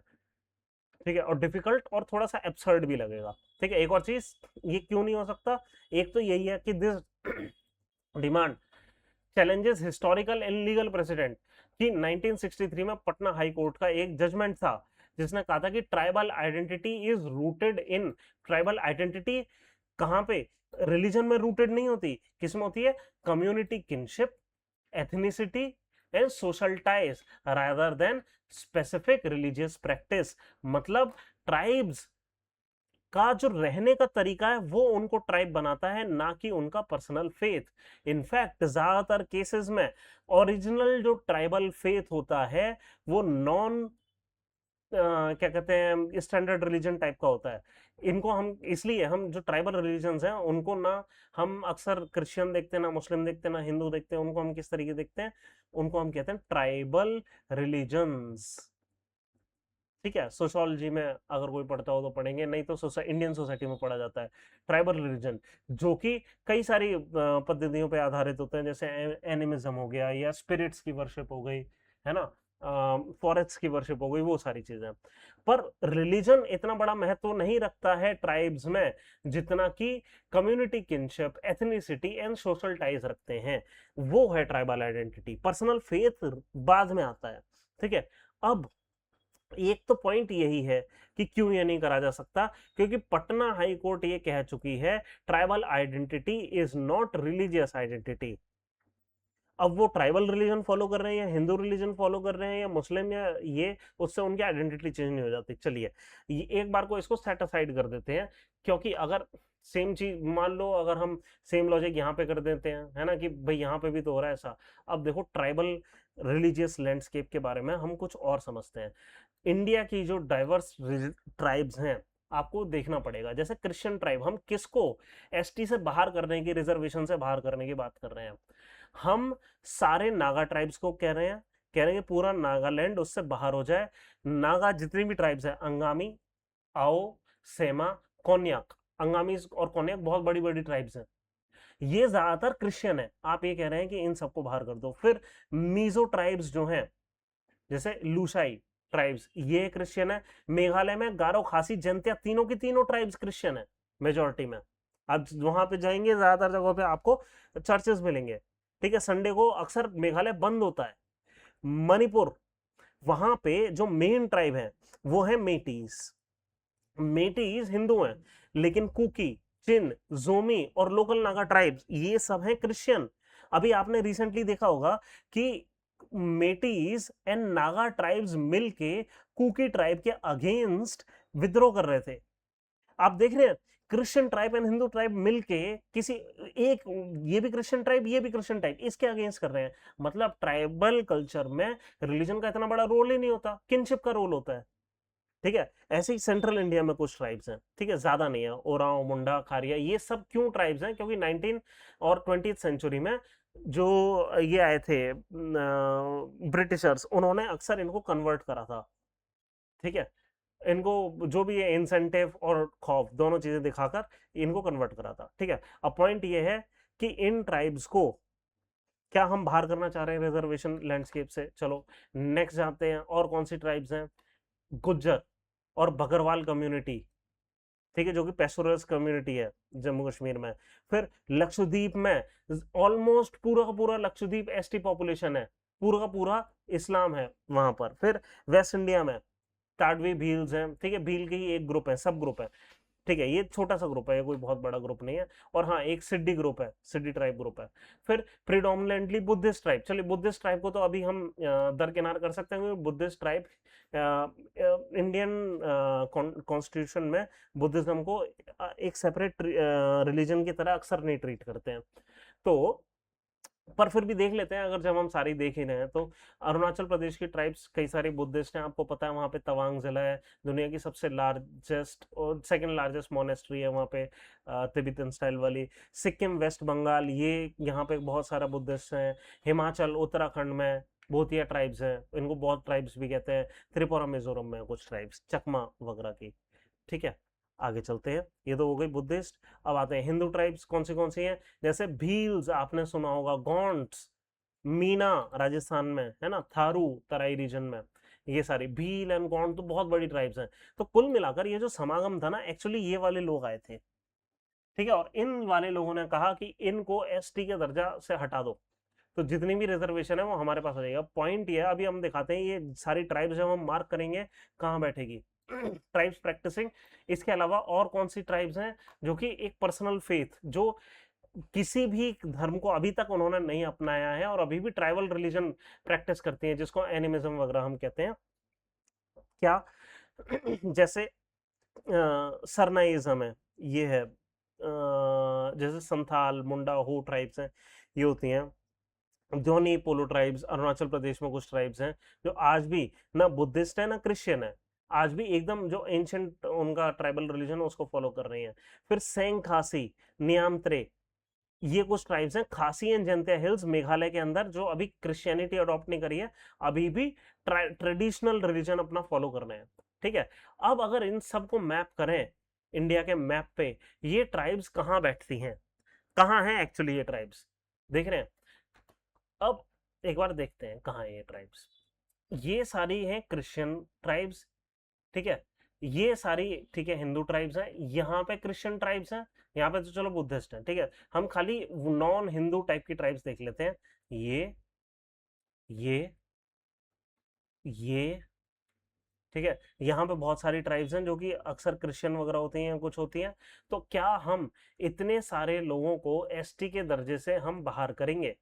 ठीक है, और डिफिकल्ट और थोड़ा सा एब्सर्ड भी लगेगा। ठीक है, एक और चीज, ये क्यों नहीं हो सकता, एक तो यही है कि this demand challenges historical and legal president, कि 1963 में पटना हाई कोर्ट का एक जजमेंट था जिसने कहा था कि tribal identity is rooted in, tribal identity कहां पे, रिलीजन में रूटेड नहीं होती, किसमें होती है, community kinship, ethnicity and social ties rather than specific religious practice. मतलब ट्राइब्स का जो रहने का तरीका है वो उनको ट्राइब बनाता है, ना कि उनका पर्सनल फेथ। इनफैक्ट ज्यादातर केसेस में ओरिजिनल जो ट्राइबल फेथ होता है वो नॉन क्या कहते हैं, स्टैंडर्ड रिलीजन टाइप का होता है। इनको हम, इसलिए हम जो ट्राइबल रिलीजन्स हैं उनको ना हम अक्सर क्रिश्चियन देखते हैं, ना मुस्लिम देखते हैं, ना हिंदू देखते हैं, उनको हम किस तरीके देखते हैं, उनको हम कहते हैं ट्राइबल रिलीजन्स। ठीक है, सोशोलॉजी में अगर कोई पढ़ता हो तो पढ़ेंगे, नहीं तो इंडियन सोसाइटी में पढ़ा जाता है ट्राइबल रिलीजन, जो कि कई सारी पद्धतियों पे आधारित होते हैं, जैसे एनिमिज्म हो गया, या स्पिरिट्स की वर्शिप हो गई, है ना, फॉरेस्ट की वर्शिप हो गई, वो सारी चीजें। पर रिलीजन इतना बड़ा महत्व नहीं रखता है ट्राइब्स में जितना कि community kinship, ethnicity and social ties रखते हैं। वो है ट्राइबल आइडेंटिटी, पर्सनल फेथ बाद में आता है। ठीक है, अब एक तो पॉइंट यही है कि क्यों ये नहीं करा जा सकता, क्योंकि पटना हाई कोर्ट ये कह चुकी है tribal identity is not religious identity. अब वो ट्राइबल रिलीजन फॉलो कर रहे हैं या हिंदू रिलीजन फॉलो कर रहे हैं या मुस्लिम या ये, उससे उनकी आइडेंटिटी चेंज नहीं हो जाती। चलिए ये एक बार को इसको सेट असाइड कर देते हैं, क्योंकि अगर सेम चीज मान लो, अगर हम सेम लॉजिक यहाँ पे कर देते हैं, है ना, कि भाई यहाँ पे भी तो हो रहा है ऐसा। अब देखो ट्राइबल रिलीजियस लैंडस्केप के बारे में हम कुछ और समझते हैं। इंडिया की जो डाइवर्स ट्राइब्स हैं आपको देखना पड़ेगा, जैसे क्रिश्चियन ट्राइब, हम किसको एसटी से बाहर करने की, रिजर्वेशन से बाहर करने की बात कर रहे हैं, हम सारे नागा ट्राइब्स को कह रहे हैं, कह रहे हैं कि पूरा नागालैंड उससे बाहर हो जाए। नागा जितनी भी ट्राइब्स है, अंगामी, आओ, सेमा, कोन्याक, अंगामी और कोन्याक बहुत बड़ी बड़ी ट्राइब्स हैं, ये ज्यादातर क्रिश्चियन है, आप ये कह रहे हैं कि इन सबको बाहर कर दो। फिर मीजो ट्राइब्स जो हैं, जैसे लूसाई ट्राइब्स, ये क्रिश्चियन है। मेघालय में गारो, खासी, जयंतिया, तीनों की तीनों ट्राइब्स क्रिश्चियन है मेजोरिटी में। आप वहां पे जाएंगे ज्यादातर जगहों पे आपको चर्चेस मिलेंगे। ठीक है, संडे को अक्सर मेघालय बंद होता है। मणिपुर, वहां पे जो मेन ट्राइब है वो है मेटीज। मेटीज हिंदू हैं, लेकिन कुकी, चिन, जोमी और लोकल नागा ट्राइब्स ये सब हैं क्रिश्चियन। अभी आपने रिसेंटली देखा होगा कि मेटीज एंड नागा ट्राइब्स मिलके कुकी ट्राइब के अगेंस्ट विद्रोह कर रहे थे। आप देख रहे हैं, Christian tribe and Hindu tribe मिलके किसी एक, ये भी क्रिश्चियन ट्राइब, ये भी क्रिश्चियन ट्राइब, इसके अगेंस्ट कर रहे हैं। मतलब ट्राइबल कल्चर में रिलीजन का इतना बड़ा रोल ही नहीं होता, किनशिप का रोल होता है। ठीक है, ऐसे ही सेंट्रल इंडिया में कुछ ट्राइब्स हैं, ठीक है, ज्यादा नहीं है, ओरांव, मुंडा, खारिया, ये सब क्यों ट्राइब्स हैं, क्योंकि 19 और 20th सेंचुरी में जो ये आए थे ब्रिटिशर्स, उन्होंने अक्सर इनको कन्वर्ट करा था। ठीक है, इनको जो भी है इंसेंटिव और खौफ दोनों चीजें दिखाकर इनको कन्वर्ट करा था। ठीक है, अब पॉइंट ये है कि इन ट्राइब्स को क्या हम बाहर करना चाह रहे हैं रिजर्वेशन लैंडस्केप से। चलो नेक्स्ट जाते हैं, और कौन सी ट्राइब्स हैं, गुज्जर और बकरवाल कम्युनिटी, ठीक है, जो कि पेस्टोरल्स कम्युनिटी है जम्मू कश्मीर में। फिर लक्षद्वीप में ऑलमोस्ट पूरा का पूरा लक्षद्वीप एसटी पॉपुलेशन है, पूरा का पूरा इस्लाम है वहां पर। फिर वेस्ट इंडिया में टाडवी भील्स हैं, ठीक है, भील के ही एक ग्रुप है, सब ग्रुप है। ठीक है, ये छोटा सा ग्रुप है, ये कोई बहुत बड़ा ग्रुप नहीं है। और हाँ, एक सिड्डी ग्रुप है, सिड्डी ट्राइब ग्रुप है। फिर प्रिडोमिनेंटली बुद्धिस्ट ट्राइब, चलिए बुद्धिस्ट ट्राइब को तो अभी हम दरकिनार कर सकते हैं, क्योंकि बुद्धिस्ट ट्राइब इंडियन कॉन्स्टिट्यूशन में बुद्धिज्म को एक सेपरेट रिलीजन की तरह अक्सर नहीं ट्रीट करते हैं। तो पर फिर भी देख लेते हैं, अगर जब हम सारी देख ही रहे हैं तो अरुणाचल प्रदेश की ट्राइब्स कई सारी बुद्धिस्ट हैं, आपको पता है वहाँ पे तवांग जिला है, दुनिया की सबसे लार्जेस्ट और सेकंड लार्जेस्ट मोनेस्ट्री है वहाँ पे, तिब्बतन स्टाइल वाली। सिक्किम, वेस्ट बंगाल, ये यहाँ पे बहुत सारा बुद्धिस्ट हैं। हिमाचल, उत्तराखंड में भूतिया ट्राइब्स हैं, इनको बहुत ट्राइब्स भी कहते हैं। त्रिपुरा मिजोरम में कुछ ट्राइब्स, चकमा वगैरह की। ठीक है, आगे चलते हैं। ये तो हो गई बुद्धिस्ट। अब आते हैं हिंदू ट्राइब्स, कौन सी हैं? जैसे भील्स आपने सुना होगा, गौंड्स मीना राजस्थान में है ना, थारू तराई रीजन में, ये सारी भील एंड गौंड तो बहुत बड़ी ट्राइब्स हैं। तो कुल मिलाकर ये जो समागम था ना, एक्चुअली ये वाले लोग आए थे। ठीक है, और इन वाले लोगों ने कहा कि इनको एसटी के दर्जा से हटा दो, तो जितनी भी रिजर्वेशन है वो हमारे पास आ जाएगा। पॉइंट ये है, अभी हम दिखाते हैं ये सारी ट्राइब्स जब हम मार्क करेंगे कहाँ बैठेगी। ट्राइब्स प्रैक्टिसिंग, इसके अलावा और कौन सी ट्राइब्स हैं जो कि एक पर्सनल फेथ, जो किसी भी धर्म को अभी तक उन्होंने नहीं अपनाया है और अभी भी ट्राइबल रिलीजन प्रैक्टिस करती हैं, जिसको एनिमिज्म वगैरह हम कहते हैं। क्या? जैसे सरनाइज्म है, ये है, जैसे संथाल, मुंडा, हो ट्राइब्स हैं, ये होती हैं। जोनी पोलो ट्राइब्स, अरुणाचल प्रदेश में कुछ ट्राइब्स हैं जो आज भी ना बुद्धिस्ट है ना क्रिश्चियन है, आज भी एकदम जो एंशंट उनका ट्राइबल रिलीजन है उसको फॉलो कर रही हैं। फिर सेंग खासी, नियामत्रे, ये कुछ ट्राइब्स हैं। खासी एंड जयंतिया हिल्स मेघालय के अंदर, जो अभी क्रिश्चियनिटी अडॉप्ट नहीं करी है, अभी भी ट्रेडिशनल रिलीजन अपना फॉलो कर रहे हैं। ठीक है, अब अगर इन सबको मैप करें इंडिया के मैप पे, ये ट्राइब्स कहाँ बैठती हैं, कहाँ हैं एक्चुअली ये ट्राइब्स, देख रहे हैं? अब एक बार देखते हैं कहाँ है ये ट्राइब्स। ये सारी हैं क्रिश्चियन ट्राइब्स, ठीक है, ये सारी, ठीक है, हिंदू ट्राइब्स हैं, यहाँ पे क्रिश्चियन ट्राइब्स हैं, यहाँ पे तो चलो बुद्धिस्ट हैं। ठीक है, हम खाली नॉन हिंदू टाइप की ट्राइब्स देख लेते हैं। ये ये ठीक है, यहाँ पे बहुत सारी ट्राइब्स हैं जो कि अक्सर क्रिश्चियन वगैरह होती हैं, कुछ होती हैं। तो क्या हम इतने सारे लोगों को एसटी के दर्जे से हम बाहर करेंगे?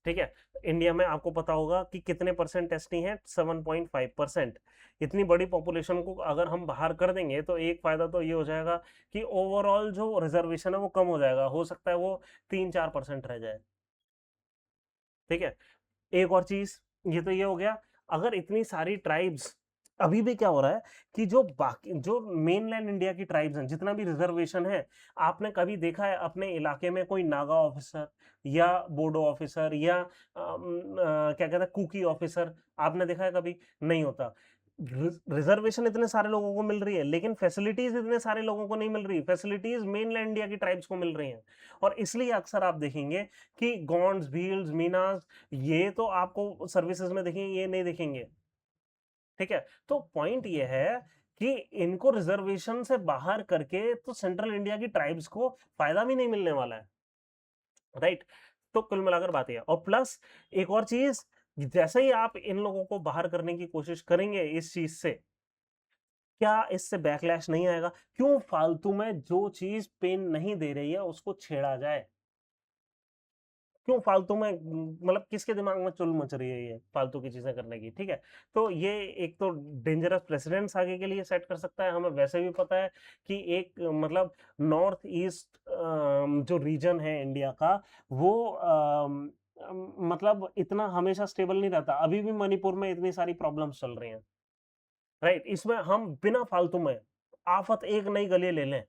ठीक है, इंडिया में आपको पता होगा कि कितने परसेंट एसटी हैं, 7.5%। इतनी बड़ी पॉपुलेशन को अगर हम बाहर कर देंगे तो एक फायदा तो ये हो जाएगा कि ओवरऑल जो रिजर्वेशन है वो कम हो जाएगा, हो सकता है वो 3-4% रह जाए। ठीक है, एक और चीज, ये तो ये हो गया। अगर इतनी सारी ट्राइब्स, अभी भी क्या हो रहा है कि जो बाकी जो मेनलैंड इंडिया की ट्राइब्स हैं, जितना भी रिजर्वेशन है, आपने कभी देखा है अपने इलाके में कोई नागा ऑफिसर या बोडो ऑफिसर या क्या कहते हैं कुकी ऑफिसर, आपने देखा है? कभी नहीं होता। रिजर्वेशन इतने सारे लोगों को मिल रही है, लेकिन फैसिलिटीज इतने सारे लोगों को नहीं मिल रही। फैसिलिटीज मेनलैंड इंडिया की ट्राइब्स को मिल रही हैं, और इसलिए अक्सर आप देखेंगे कि गॉन्ड्स, भील्स, मीनास, ये तो आपको सर्विसेज में देखेंगे, ये नहीं देखेंगे। ठीक है, तो पॉइंट ये है कि इनको रिजर्वेशन से बाहर करके तो सेंट्रल इंडिया की ट्राइब्स को फायदा भी नहीं मिलने वाला है, राइट? तो कुल मिलाकर बात यह है। और प्लस एक और चीज, जैसे ही आप इन लोगों को बाहर करने की कोशिश करेंगे इस चीज से, क्या इससे बैकलैश नहीं आएगा? क्यों फालतू में जो चीज पेन नहीं दे रही है उसको छेड़ा जाए? क्यों फालतू में, मतलब किसके दिमाग में चुल मच रही है ये फालतू की चीजें करने की? ठीक है, तो ये एक तो डेंजरस प्रेसिडेंट्स आगे के लिए सेट कर सकता है। हमें वैसे भी पता है कि एक मतलब नॉर्थ ईस्ट जो रीजन है इंडिया का, वो मतलब इतना हमेशा स्टेबल नहीं रहता। अभी भी मणिपुर में इतनी सारी प्रॉब्लम्स चल रही हैं, राइट? इसमें हम बिना फालतू में आफत एक नई गली ले लें,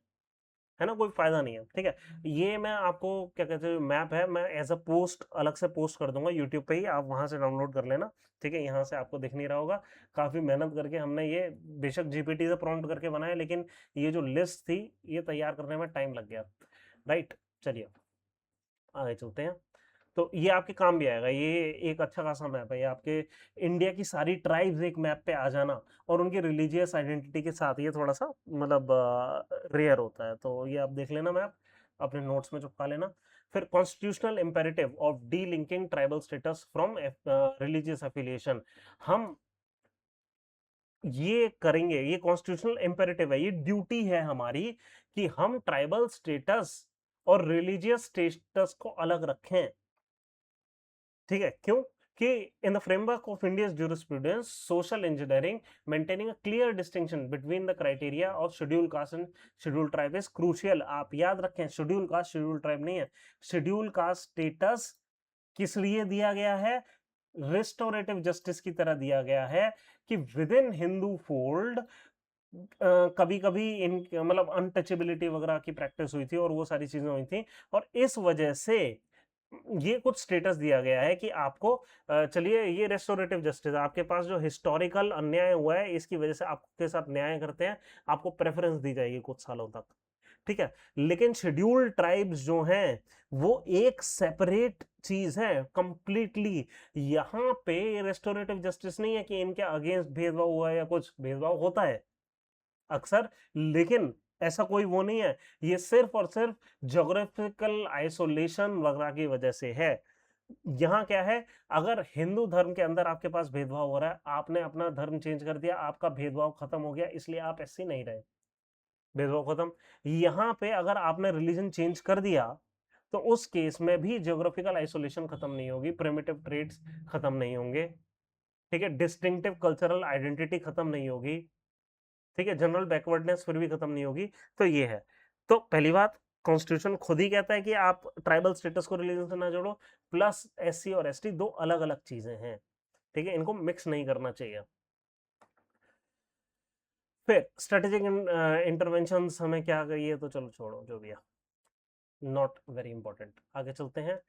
है ना, कोई फायदा नहीं है। ठीक है, ये मैं आपको क्या कहते हैं, मैप है, मैं एज अ पोस्ट अलग से पोस्ट कर दूंगा यूट्यूब पे ही, आप वहां से डाउनलोड कर लेना। ठीक है, यहाँ से आपको दिख नहीं रहा होगा, काफी मेहनत करके हमने ये, बेशक जीपीटी से प्रॉम्प्ट करके बनाया, लेकिन ये जो लिस्ट थी ये तैयार करने में टाइम लग गया, राइट? चलिए आगे चलते हैं। तो ये आपके काम भी आएगा, ये एक अच्छा खासा मैप है, ये आपके इंडिया की सारी ट्राइब्स एक मैप पे आ जाना, और उनकी रिलीजियस आइडेंटिटी के साथ, ये थोड़ा सा मतलब रेयर होता है, तो ये आप देख लेना मैप, अपने नोट्स में चिपका लेना। फिर constitutional imperative of D linking tribal status from religious affiliation, हम ये करेंगे, ये कॉन्स्टिट्यूशनल इम्पेरेटिव है, ये ड्यूटी है हमारी कि हम ट्राइबल स्टेटस और रिलीजियस स्टेटस को अलग रखें। ठीक है, क्यों? कि in the framework of India's jurisprudence social engineering maintaining a clear distinction between the criteria of schedule caste and schedule tribe is crucial. आप याद रखें, शेड्यूल कास्ट शेड्यूल ट्राइब नहीं है। शेड्यूल कास्ट स्टेटस किस लिए दिया गया है? रिस्टोरेटिव जस्टिस की तरह दिया गया है कि विद इन हिंदू फोल्ड कभी कभी इन मतलब अनटचेबिलिटी वगैरह की प्रैक्टिस हुई थी और वो सारी चीजें हुई थी, और इस वजह से ये कुछ स्टेटस दिया गया है कि आपको चलिए ये रेस्टोरेटिव जस्टिस, आपके पास जो हिस्टोरिकल अन्याय हुआ है इसकी वजह से आपके साथ न्याय करते हैं, आपको प्रेफरेंस दी जाएगी कुछ सालों तक, ठीक है। लेकिन शेड्यूल्ड ट्राइब्स जो हैं वो एक सेपरेट चीज है कंप्लीटली। यहां पे रेस्टोरेटिव जस्टिस नहीं है कि इनके अगेंस्ट भेदभाव हुआ है या कुछ, भेदभाव होता है अक्सर, लेकिन ऐसा कोई वो नहीं है। ये सिर्फ और सिर्फ ज्योग्राफिकल आइसोलेशन वगैरह की वजह से है। यहाँ क्या है, अगर हिंदू धर्म के अंदर आपके पास भेदभाव हो रहा है, आपने अपना धर्म चेंज कर दिया, आपका भेदभाव खत्म हो गया, इसलिए आप एससी नहीं रहे, भेदभाव खत्म। यहाँ पे अगर आपने रिलीजन चेंज कर दिया तो उस केस में भी ज्योग्राफिकल आइसोलेशन खत्म नहीं होगी, प्रिमिटिव ट्रेड्स खत्म नहीं होंगे, ठीक है, डिस्टिंक्टिव कल्चरल आइडेंटिटी खत्म नहीं होगी, ठीक है, जनरल बैकवर्डनेस फिर भी खत्म नहीं होगी। तो ये है। तो पहली बात, कॉन्स्टिट्यूशन खुद ही कहता है कि आप ट्राइबल स्टेटस को रिलीजन से ना जोड़ो, प्लस एससी और एसटी दो अलग अलग चीजें हैं, ठीक है, इनको मिक्स नहीं करना चाहिए। फिर स्ट्रेटेजिक इंटरवेंशन हमें क्या कहिए, तो चलो छोड़ो जो भी है, नॉट वेरी इंपॉर्टेंट, आगे चलते हैं।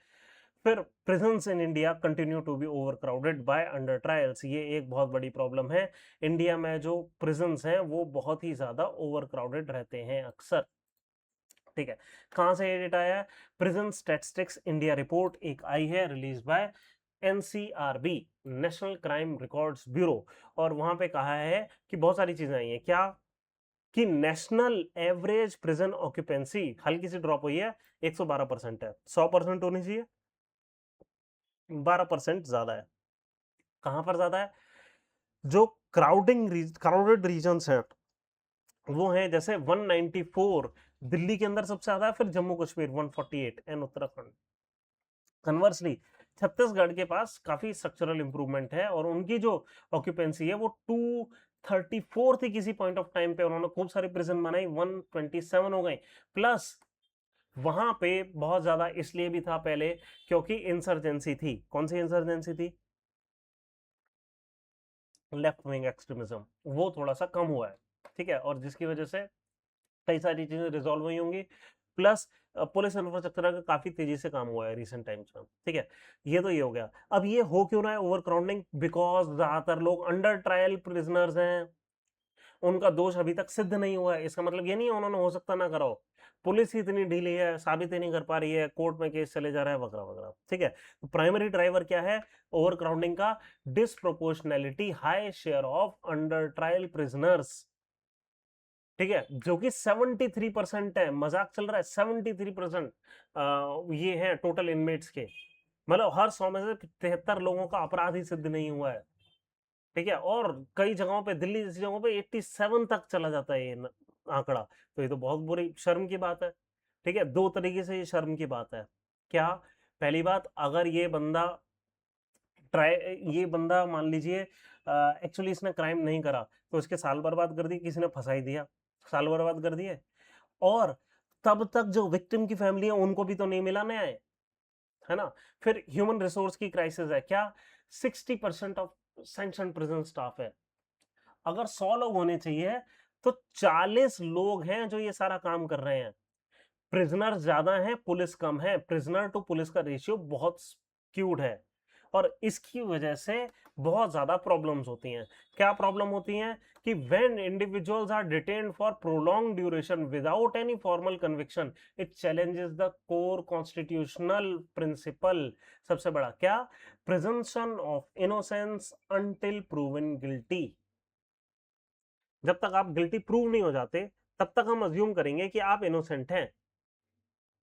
फिर prisons in India continue to be overcrowded by undertrials, ये एक बहुत बड़ी प्रॉब्लम है। इंडिया में जो प्रिजन्स हैं वो बहुत ही ज्यादा ओवर क्राउडेड रहते हैं अक्सर, ठीक है। कहां से ये डेटा आया है? प्रिजन स्टैटिस्टिक्स इंडिया रिपोर्ट एक आई है, release by NCRB, national crime records bureau, और वहां पे कहा है कि बहुत सारी चीजें आई है, क्या कि नेशनल एवरेज प्रिजन ऑक्यूपेंसी हल्की सी ड्रॉप हुई है, 112% है, 100% होनी चाहिए, 12% ज्यादा है। कहां पर ज्यादा है? जो क्राउडेड रीजन्स हैं वो हैं जैसे 194 दिल्ली के अंदर सबसे ज्यादा है, फिर जम्मू कश्मीर 148 एंड उत्तराखंड। कन्वर्सली छत्तीसगढ़ के पास काफी स्ट्रक्चरल इंप्रूवमेंट है और उनकी जो ऑक्यूपेंसी है वो 234 थी किसी पॉइंट ऑफ टाइम पे, उन्होंने खूब सारी प्रिजन बनाई, 127 हो गई। प्लस वहां पे बहुत ज्यादा इसलिए भी था पहले क्योंकि इंसर्जेंसी थी। कौन सी इंसर्जेंसी थी? लेफ्ट विंग एक्सट्रीमिज्म, वो थोड़ा सा कम हुआ है, ठीक है, और जिसकी वजह से कई सारी चीजें रिजॉल्व हुई होंगी। प्लस पुलिस इंफ्रास्ट्रक्चर का काफी तेजी से काम हुआ है रिसेंट टाइम्स में, ठीक है। ये तो ये हो गया। अब ये हो क्यों रहा है ओवर क्राउडिंग? बिकॉज ज्यादातर लोग अंडर ट्रायल प्रिजनर्स हैं, उनका दोष अभी तक सिद्ध नहीं हुआ है। इसका मतलब ये नहीं है उन्होंने हो सकता ना करा हो, पुलिस ही इतनी ढीली है, साबित ही नहीं कर पा रही है, कोर्ट में केस चले जा रहा है वगैरह वगैरह, ठीक है। तो प्राइमरी ड्राइवर क्या है ओवर क्राउडिंग का? Disproportionality high share of under trial prisoners, ठीक है, जो कि 73% है, मजाक चल रहा है, 73% ये है टोटल इनमेट्स के, मतलब हर 100 में से 73 लोगों का अपराध ही सिद्ध नहीं हुआ है, ठीक है। और कई जगहों पे, दिल्ली जैसी जगहों पे 87 तक चला जाता है ये आंकड़ा। तो ये तो बहुत बुरी शर्म की बात है, ठीक है। दो तरीके से ये शर्म की बात है। क्या? पहली बात, अगर ये बंदा मान लीजिए एक्चुअली इसने क्राइम नहीं करा तो इसके साल बर्बाद कर दिए, किसी ने फंसा ही दिया, साल बर्बाद कर दिए, और तब तक जो विक्टिम की फैमिली है उनको भी तो नहीं मिला न्याय, है ना। फिर ह्यूमन रिसोर्स की क्राइसिस है, क्या? 60% ऑफ सैंक्शन प्रिजन स्टाफ है। अगर 100 लोग होने चाहिए तो 40 लोग हैं जो ये सारा काम कर रहे हैं। प्रिजनर ज्यादा हैं, पुलिस कम है, प्रिजनर टू पुलिस का रेशियो बहुत स्क्यूड है, और इसकी वजह से बहुत ज्यादा प्रॉब्लम्स होती हैं। क्या प्रॉब्लम होती हैं? कि when individuals are detained for prolong duration without any formal conviction, it challenges the core constitutional principle. सबसे बड़ा क्या? Presumption of innocence until proven guilty. जब तक आप गिल्टी प्रूव नहीं हो जाते तब तक हम अज्यूम करेंगे कि आप इनोसेंट हैं।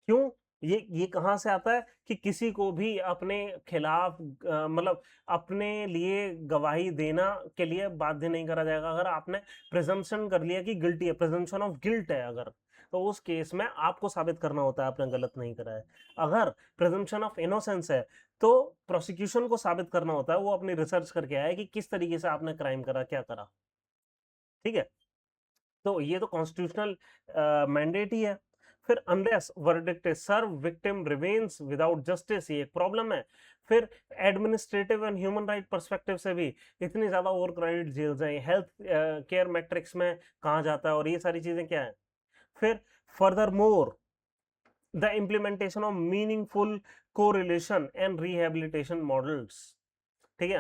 क्यों? ये कहां से आता है कि किसी को भी अपने खिलाफ मतलब अपने लिए गवाही देना के लिए बाध्य नहीं करा जाएगा। अगर आपने प्रिजम्पशन कर लिया कि गिल्टी है, प्रिजम्पशन ऑफ गिल्ट है, अगर तो उस केस में आपको साबित करना होता है आपने गलत नहीं करा है। अगर प्रिजम्पशन ऑफ इनोसेंस है तो प्रोसिक्यूशन को साबित करना होता है वो अपनी रिसर्च करके आया कि किस तरीके से आपने क्राइम करा, क्या करा। ठीक है, तो ये तो कॉन्स्टिट्यूशनल मैंडेट ही है। फिर unless verdict is serve victim remains without justice, ये एक प्रॉब्लम है। फिर administrative and human right perspective से भी इतनी ज्यादा ओवर क्राउडेड जेल्स हैं, हेल्थ केयर मैट्रिक्स में कहाँ जाता है और ये सारी चीजें क्या है। फिर further more the implementation of meaningful correlation and rehabilitation models. ठीक है,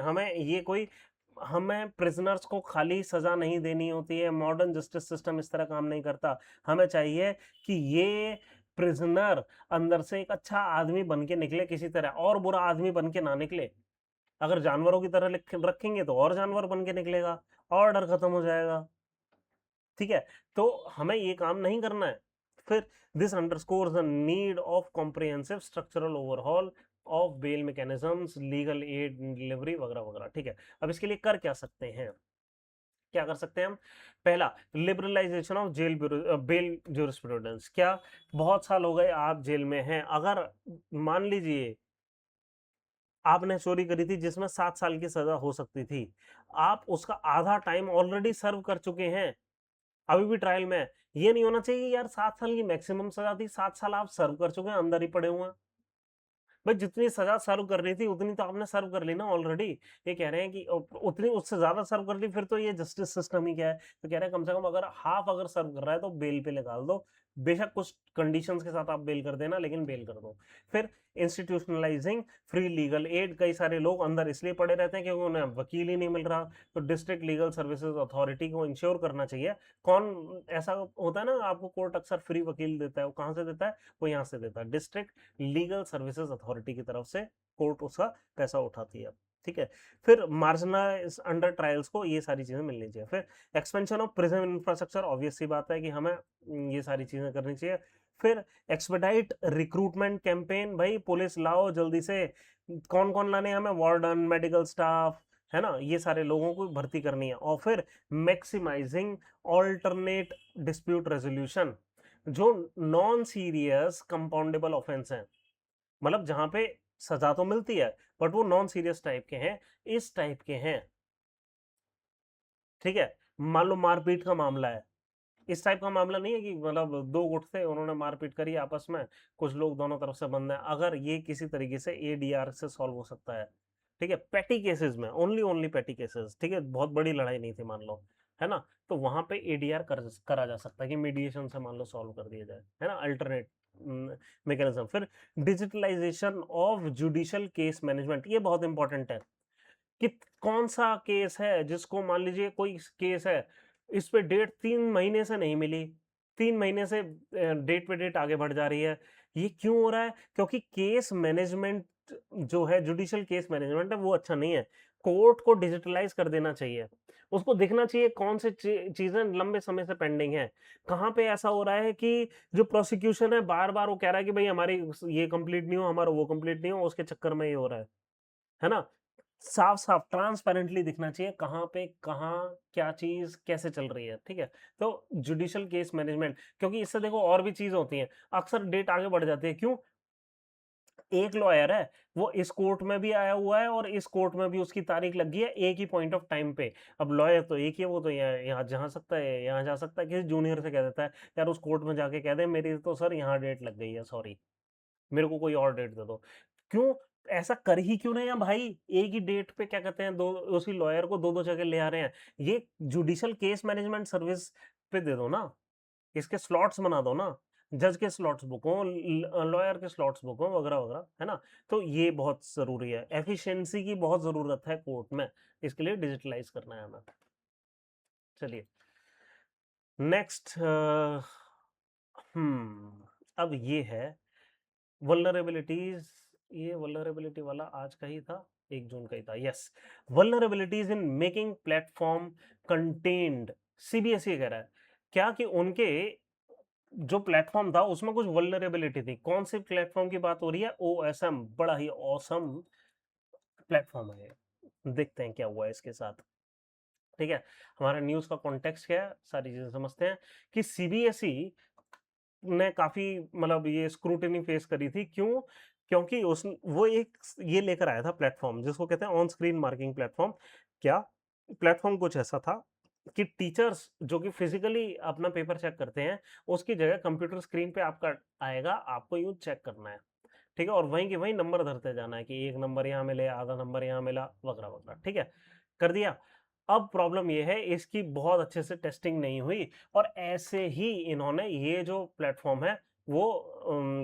हमें प्रिजनर्स को खाली सजा नहीं देनी होती है, मॉडर्न जस्टिस सिस्टम इस तरह काम नहीं करता। हमें चाहिए कि ये प्रिजनर अंदर से एक अच्छा आदमी बन के निकले किसी तरह, और बुरा आदमी बन के ना निकले। अगर जानवरों की तरह रखेंगे तो और जानवर बन के निकलेगा, और डर खत्म हो जाएगा। ठीक है, तो हमें ये काम नहीं करना है। फिर this underscores the need of comprehensive structural overhaul of bail mechanisms, legal aid delivery वगैरह वगैरह। ठीक है, अब इसके लिए कर क्या सकते हैं, क्या कर सकते हैं हम। पहला, लिबरलाइजेशन ऑफ बेल ज्यूरिस्प्रूडेंस। क्या, बहुत साल हो गए आप जेल में हैं, अगर मान लीजिए आपने चोरी करी थी जिसमें 7 साल की सजा हो सकती थी, आप उसका आधा टाइम ऑलरेडी सर्व कर चुके हैं, अभी भी ट्रायल में है। ये नहीं होना चाहिए यार 7 साल की मैक्सिमम सजा थी, 7 साल आप सर्व कर चुके हैं, अंदर ही पड़े हुए हैं। भाई जितनी सजा सर्व कर रही थी उतनी तो आपने सर्व कर ली ना ऑलरेडी। ये कह रहे हैं कि उतनी उससे ज्यादा सर्व कर ली, फिर तो ये जस्टिस सिस्टम ही क्या है। तो कह रहे हैं कम से कम अगर हाफ अगर सर्व कर रहा है तो बेल पे निकाल दो, बेशक कुछ कंडीशंस के साथ आप बेल कर देना, लेकिन बेल कर दो। फिर इंस्टीट्यूशनलाइजिंग फ्री लीगल एड। कई सारे लोग अंदर इसलिए पड़े रहते हैं क्योंकि उन्हें वकील ही नहीं मिल रहा, तो डिस्ट्रिक्ट लीगल सर्विसेज अथॉरिटी को इंश्योर करना चाहिए। कौन ऐसा होता है ना, आपको कोर्ट अक्सर फ्री वकील देता है, वो कहाँ से देता है, वो यहाँ से देता है, डिस्ट्रिक्ट लीगल सर्विसेज अथॉरिटी की तरफ से कोर्ट उसका पैसा उठाती है। ठीक है, फिर मार्जिनलाइज अंडर ट्रायल्स को ये सारी चीजें मिलनी चाहिए। फिर expansion of prison infrastructure, obvious सी बात है कि हमें ये सारी चीजें करनी चाहिए। फिर एक्सपेडाइट रिक्रूटमेंट कैंपेन, भाई पुलिस लाओ जल्दी से। कौन कौन लाने हैं हमें, वार्डन, मेडिकल स्टाफ, है ना, ये सारे लोगों को भर्ती करनी है। और फिर मैक्सिमाइजिंग ऑल्टरनेट डिस्प्यूट रेजोल्यूशन, जो नॉन सीरियस कंपाउंडेबल ऑफेंस है, मतलब जहां पे सजा तो मिलती है बट वो नॉन सीरियस टाइप के हैं, इस टाइप के हैं। ठीक है, मान लो मारपीट का मामला है, इस टाइप का मामला नहीं है कि मतलब दो गुट थे उन्होंने मारपीट करी आपस में, कुछ लोग दोनों तरफ से बंद हैं, अगर ये किसी तरीके से एडीआर से सॉल्व हो सकता है। ठीक है, पेटी केसेस में, ओनली ओनली पेटी केसेस, ठीक है, बहुत बड़ी लड़ाई नहीं थी मान लो, है ना, तो वहां पे एडीआर करा जा सकता है कि मीडिएशन से मान लो सॉल्व कर दिया जाए, है ना, अल्टरनेट मैकेनिज्म। फिर digitalisation of judicial case management, ये बहुत इंपॉर्टेंट है कि कौन सा केस है जिसको मान लीजिए कोई केस है, इस पे डेट 3 महीने से नहीं मिली, 3 महीने से डेट पे डेट आगे बढ़ जा रही है। ये क्यों हो रहा है, क्योंकि केस मैनेजमेंट जो है, जुडिशियल केस मैनेजमेंट है, वो अच्छा नहीं है। कोर्ट को डिजिटलाइज कर देना चाहिए, उसको देखना चाहिए कौन से चीजें लंबे समय से पेंडिंग है। कहाँ पे ऐसा हो रहा है कि जो प्रोसिक्यूशन है बार बार वो कह रहा है कि भाई हमारी ये कंप्लीट नहीं हो, हमारा वो कंप्लीट नहीं हो, उसके चक्कर में ये हो रहा है ना। साफ साफ ट्रांसपेरेंटली दिखना चाहिए कहाँ पे कहाँ क्या चीज कैसे चल रही है। ठीक है, तो जुडिशियल केस मैनेजमेंट, क्योंकि इससे देखो और भी चीज होती है, अक्सर डेट आगे बढ़ जाती है, क्यों, एक लॉयर है, वो इस कोर्ट में भी आया हुआ है और इस कोर्ट में भी उसकी तारीख लगी है एक ही पॉइंट ऑफ टाइम पे। अब लॉयर तो एक ही है, वो तो यहाँ जा सकता है, यहाँ जा सकता है, किसी जूनियर से कह देता है यार उस कोर्ट में जाके कह दे मेरी तो सर यहाँ डेट लग गई है, सॉरी मेरे को कोई और डेट दे दो। क्यों, ऐसा कर ही क्यों नहीं है भाई, एक ही डेट पे क्या कहते हैं, दो उसी लॉयर को दो दो जगह ले आ रहे हैं। ये जुडिशियल केस मैनेजमेंट सर्विस पे दे दो ना, इसके स्लॉट्स बना दो ना, जज के स्लॉट्स बुक हो, लॉयर के स्लॉट्स बुक हो, वगैरह वगैरह, है ना। तो ये बहुत जरूरी है, एफिशिएंसी की बहुत जरूरत है कोर्ट में, इसके लिए डिजिटलाइज करना है हमें। चलिए नेक्स्ट, अब ये है वल्नरेबिलिटीज। ये वल्नरेबिलिटी वाला आज का ही था, 1 जून का ही था, yes. Vulnerabilities in making platform content, CBSE कह रहा है क्या कि उनके जो प्लेटफॉर्म था उसमें कुछ वल्नरेबिलिटी थी। कौन से प्लेटफॉर्म की बात हो रही है, ओएसएम, बड़ा ही ऑसम प्लेटफॉर्म है, देखते हैं क्या हुआ है इसके साथ। ठीक है, हमारा न्यूज का कॉन्टेक्स्ट क्या है, सारी चीजें समझते हैं कि सीबीएसई ने काफी मतलब ये स्क्रूटिनी फेस करी थी। क्यों? क्योंकि उस वो एक ये लेकर आया था प्लेटफॉर्म जिसको कहते हैं ऑन स्क्रीन मार्किंग प्लेटफॉर्म। क्या प्लेटफॉर्म कुछ ऐसा था कि टीचर्स जो कि फिजिकली अपना पेपर चेक करते हैं, उसकी जगह कंप्यूटर स्क्रीन पे आपका आएगा, आपको यूं चेक करना है, ठीक है, और वहीं के वहीं नंबर धरते जाना है कि 1 नंबर यहाँ मिले, आधा नंबर यहाँ मिला, वगैरह वगैरह, ठीक है, कर दिया। अब प्रॉब्लम ये है इसकी बहुत अच्छे से टेस्टिंग नहीं हुई, और ऐसे ही इन्होंने ये जो प्लेटफॉर्म है वो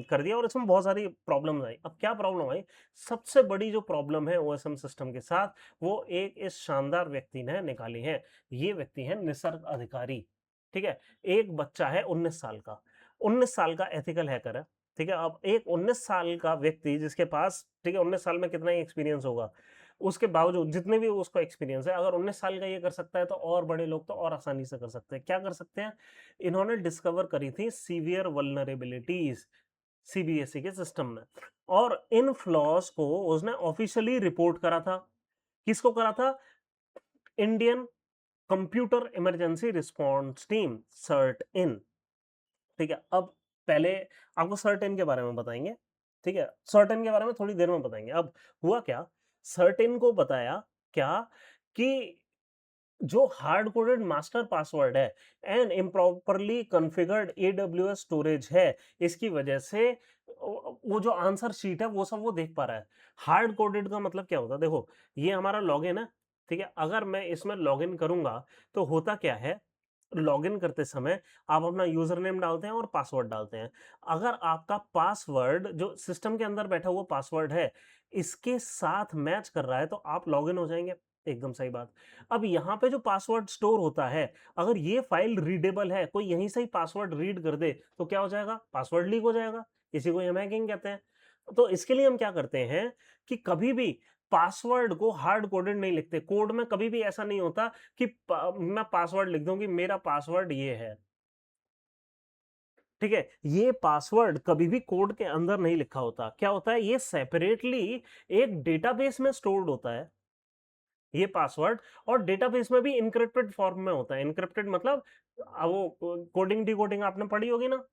कर दिया, और इसमें बहुत सारी प्रॉब्लम्स आई। अब क्या प्रॉब्लम आई? सबसे बड़ी जो प्रॉब्लम है ओएसएम सिस्टम के साथ, वो एक इस शानदार व्यक्ति ने निकाली है। ये व्यक्ति है निसर्ग अधिकारी, ठीक है। एक बच्चा है 19 साल का, 19 साल का एथिकल हैकर है, ठीक है। अब एक 19 साल का व्यक्ति जिसके पास, ठीक है, 19 साल में कितना ही एक्सपीरियंस होगा, उसके बावजूद जितने भी उसको एक्सपीरियंस है, अगर 19 साल का ये कर सकता है तो और बड़े लोग तो और आसानी से कर सकते हैं। क्या कर सकते हैं? इन्होंने डिस्कवर करी थी सीवियर वल्नरेबिलिटीज सीबीएसई के सिस्टम में, और इन फ्लॉज को उसने ऑफिशियली रिपोर्ट करा था। किसको करा था? Indian computer emergency response team, CERT in, ठीक है। अब पहले आपको सर्टेन के बारे में बताएंगे, ठीक है, सर्टेन के बारे में थोड़ी देर में बताएंगे। अब हुआ क्या, सर्टेन को बताया क्या कि जो हार्ड कोडेड मास्टर पासवर्ड है and improperly configured AWS storage है, इसकी वजह से वो जो आंसर शीट है वो सब वो देख पा रहा है। हार्ड कोडेड का मतलब क्या होता है? देखो, ये हमारा लॉगिन है, ठीक है। अगर मैं इसमें लॉगिन करूंगा तो होता क्या है, लॉगिन करते समय आप अपना यूजर नेम डालते हैं और पासवर्ड डालते हैं। अगर आपका पासवर्ड जो सिस्टम के अंदर बैठा हुआ पासवर्ड है इसके साथ मैच कर रहा है तो आप लॉगिन हो जाएंगे, एकदम सही बात। अब यहाँ पे जो पासवर्ड स्टोर होता है, अगर ये फाइल रीडेबल है, कोई यहीं से ही पासवर्ड रीड कर दे तो क्या हो जाएगा? पासवर्ड लीक हो जाएगा, इसी को हम हैकिंग कहते हैं। तो इसके लिए हम क्या करते हैं कि कभी भी पासवर्ड को हार्ड कोडेड नहीं लिखते। कोड में कभी भी ऐसा नहीं होता कि मैं पासवर्ड लिख दूं कि मेरा पासवर्ड ये है, ठीक है। ये पासवर्ड कभी भी कोड के अंदर नहीं लिखा होता। क्या होता है? ये सेपरेटली एक डेटाबेस में स्टोर्ड होता है ये पासवर्ड, और डेटाबेस में भी इनक्रिप्टेड फॉर्म में होता है। इनक्रिप्टेड मतलब वो कोडिंग डिकोडिंग आपने पढ़ी होगी ना,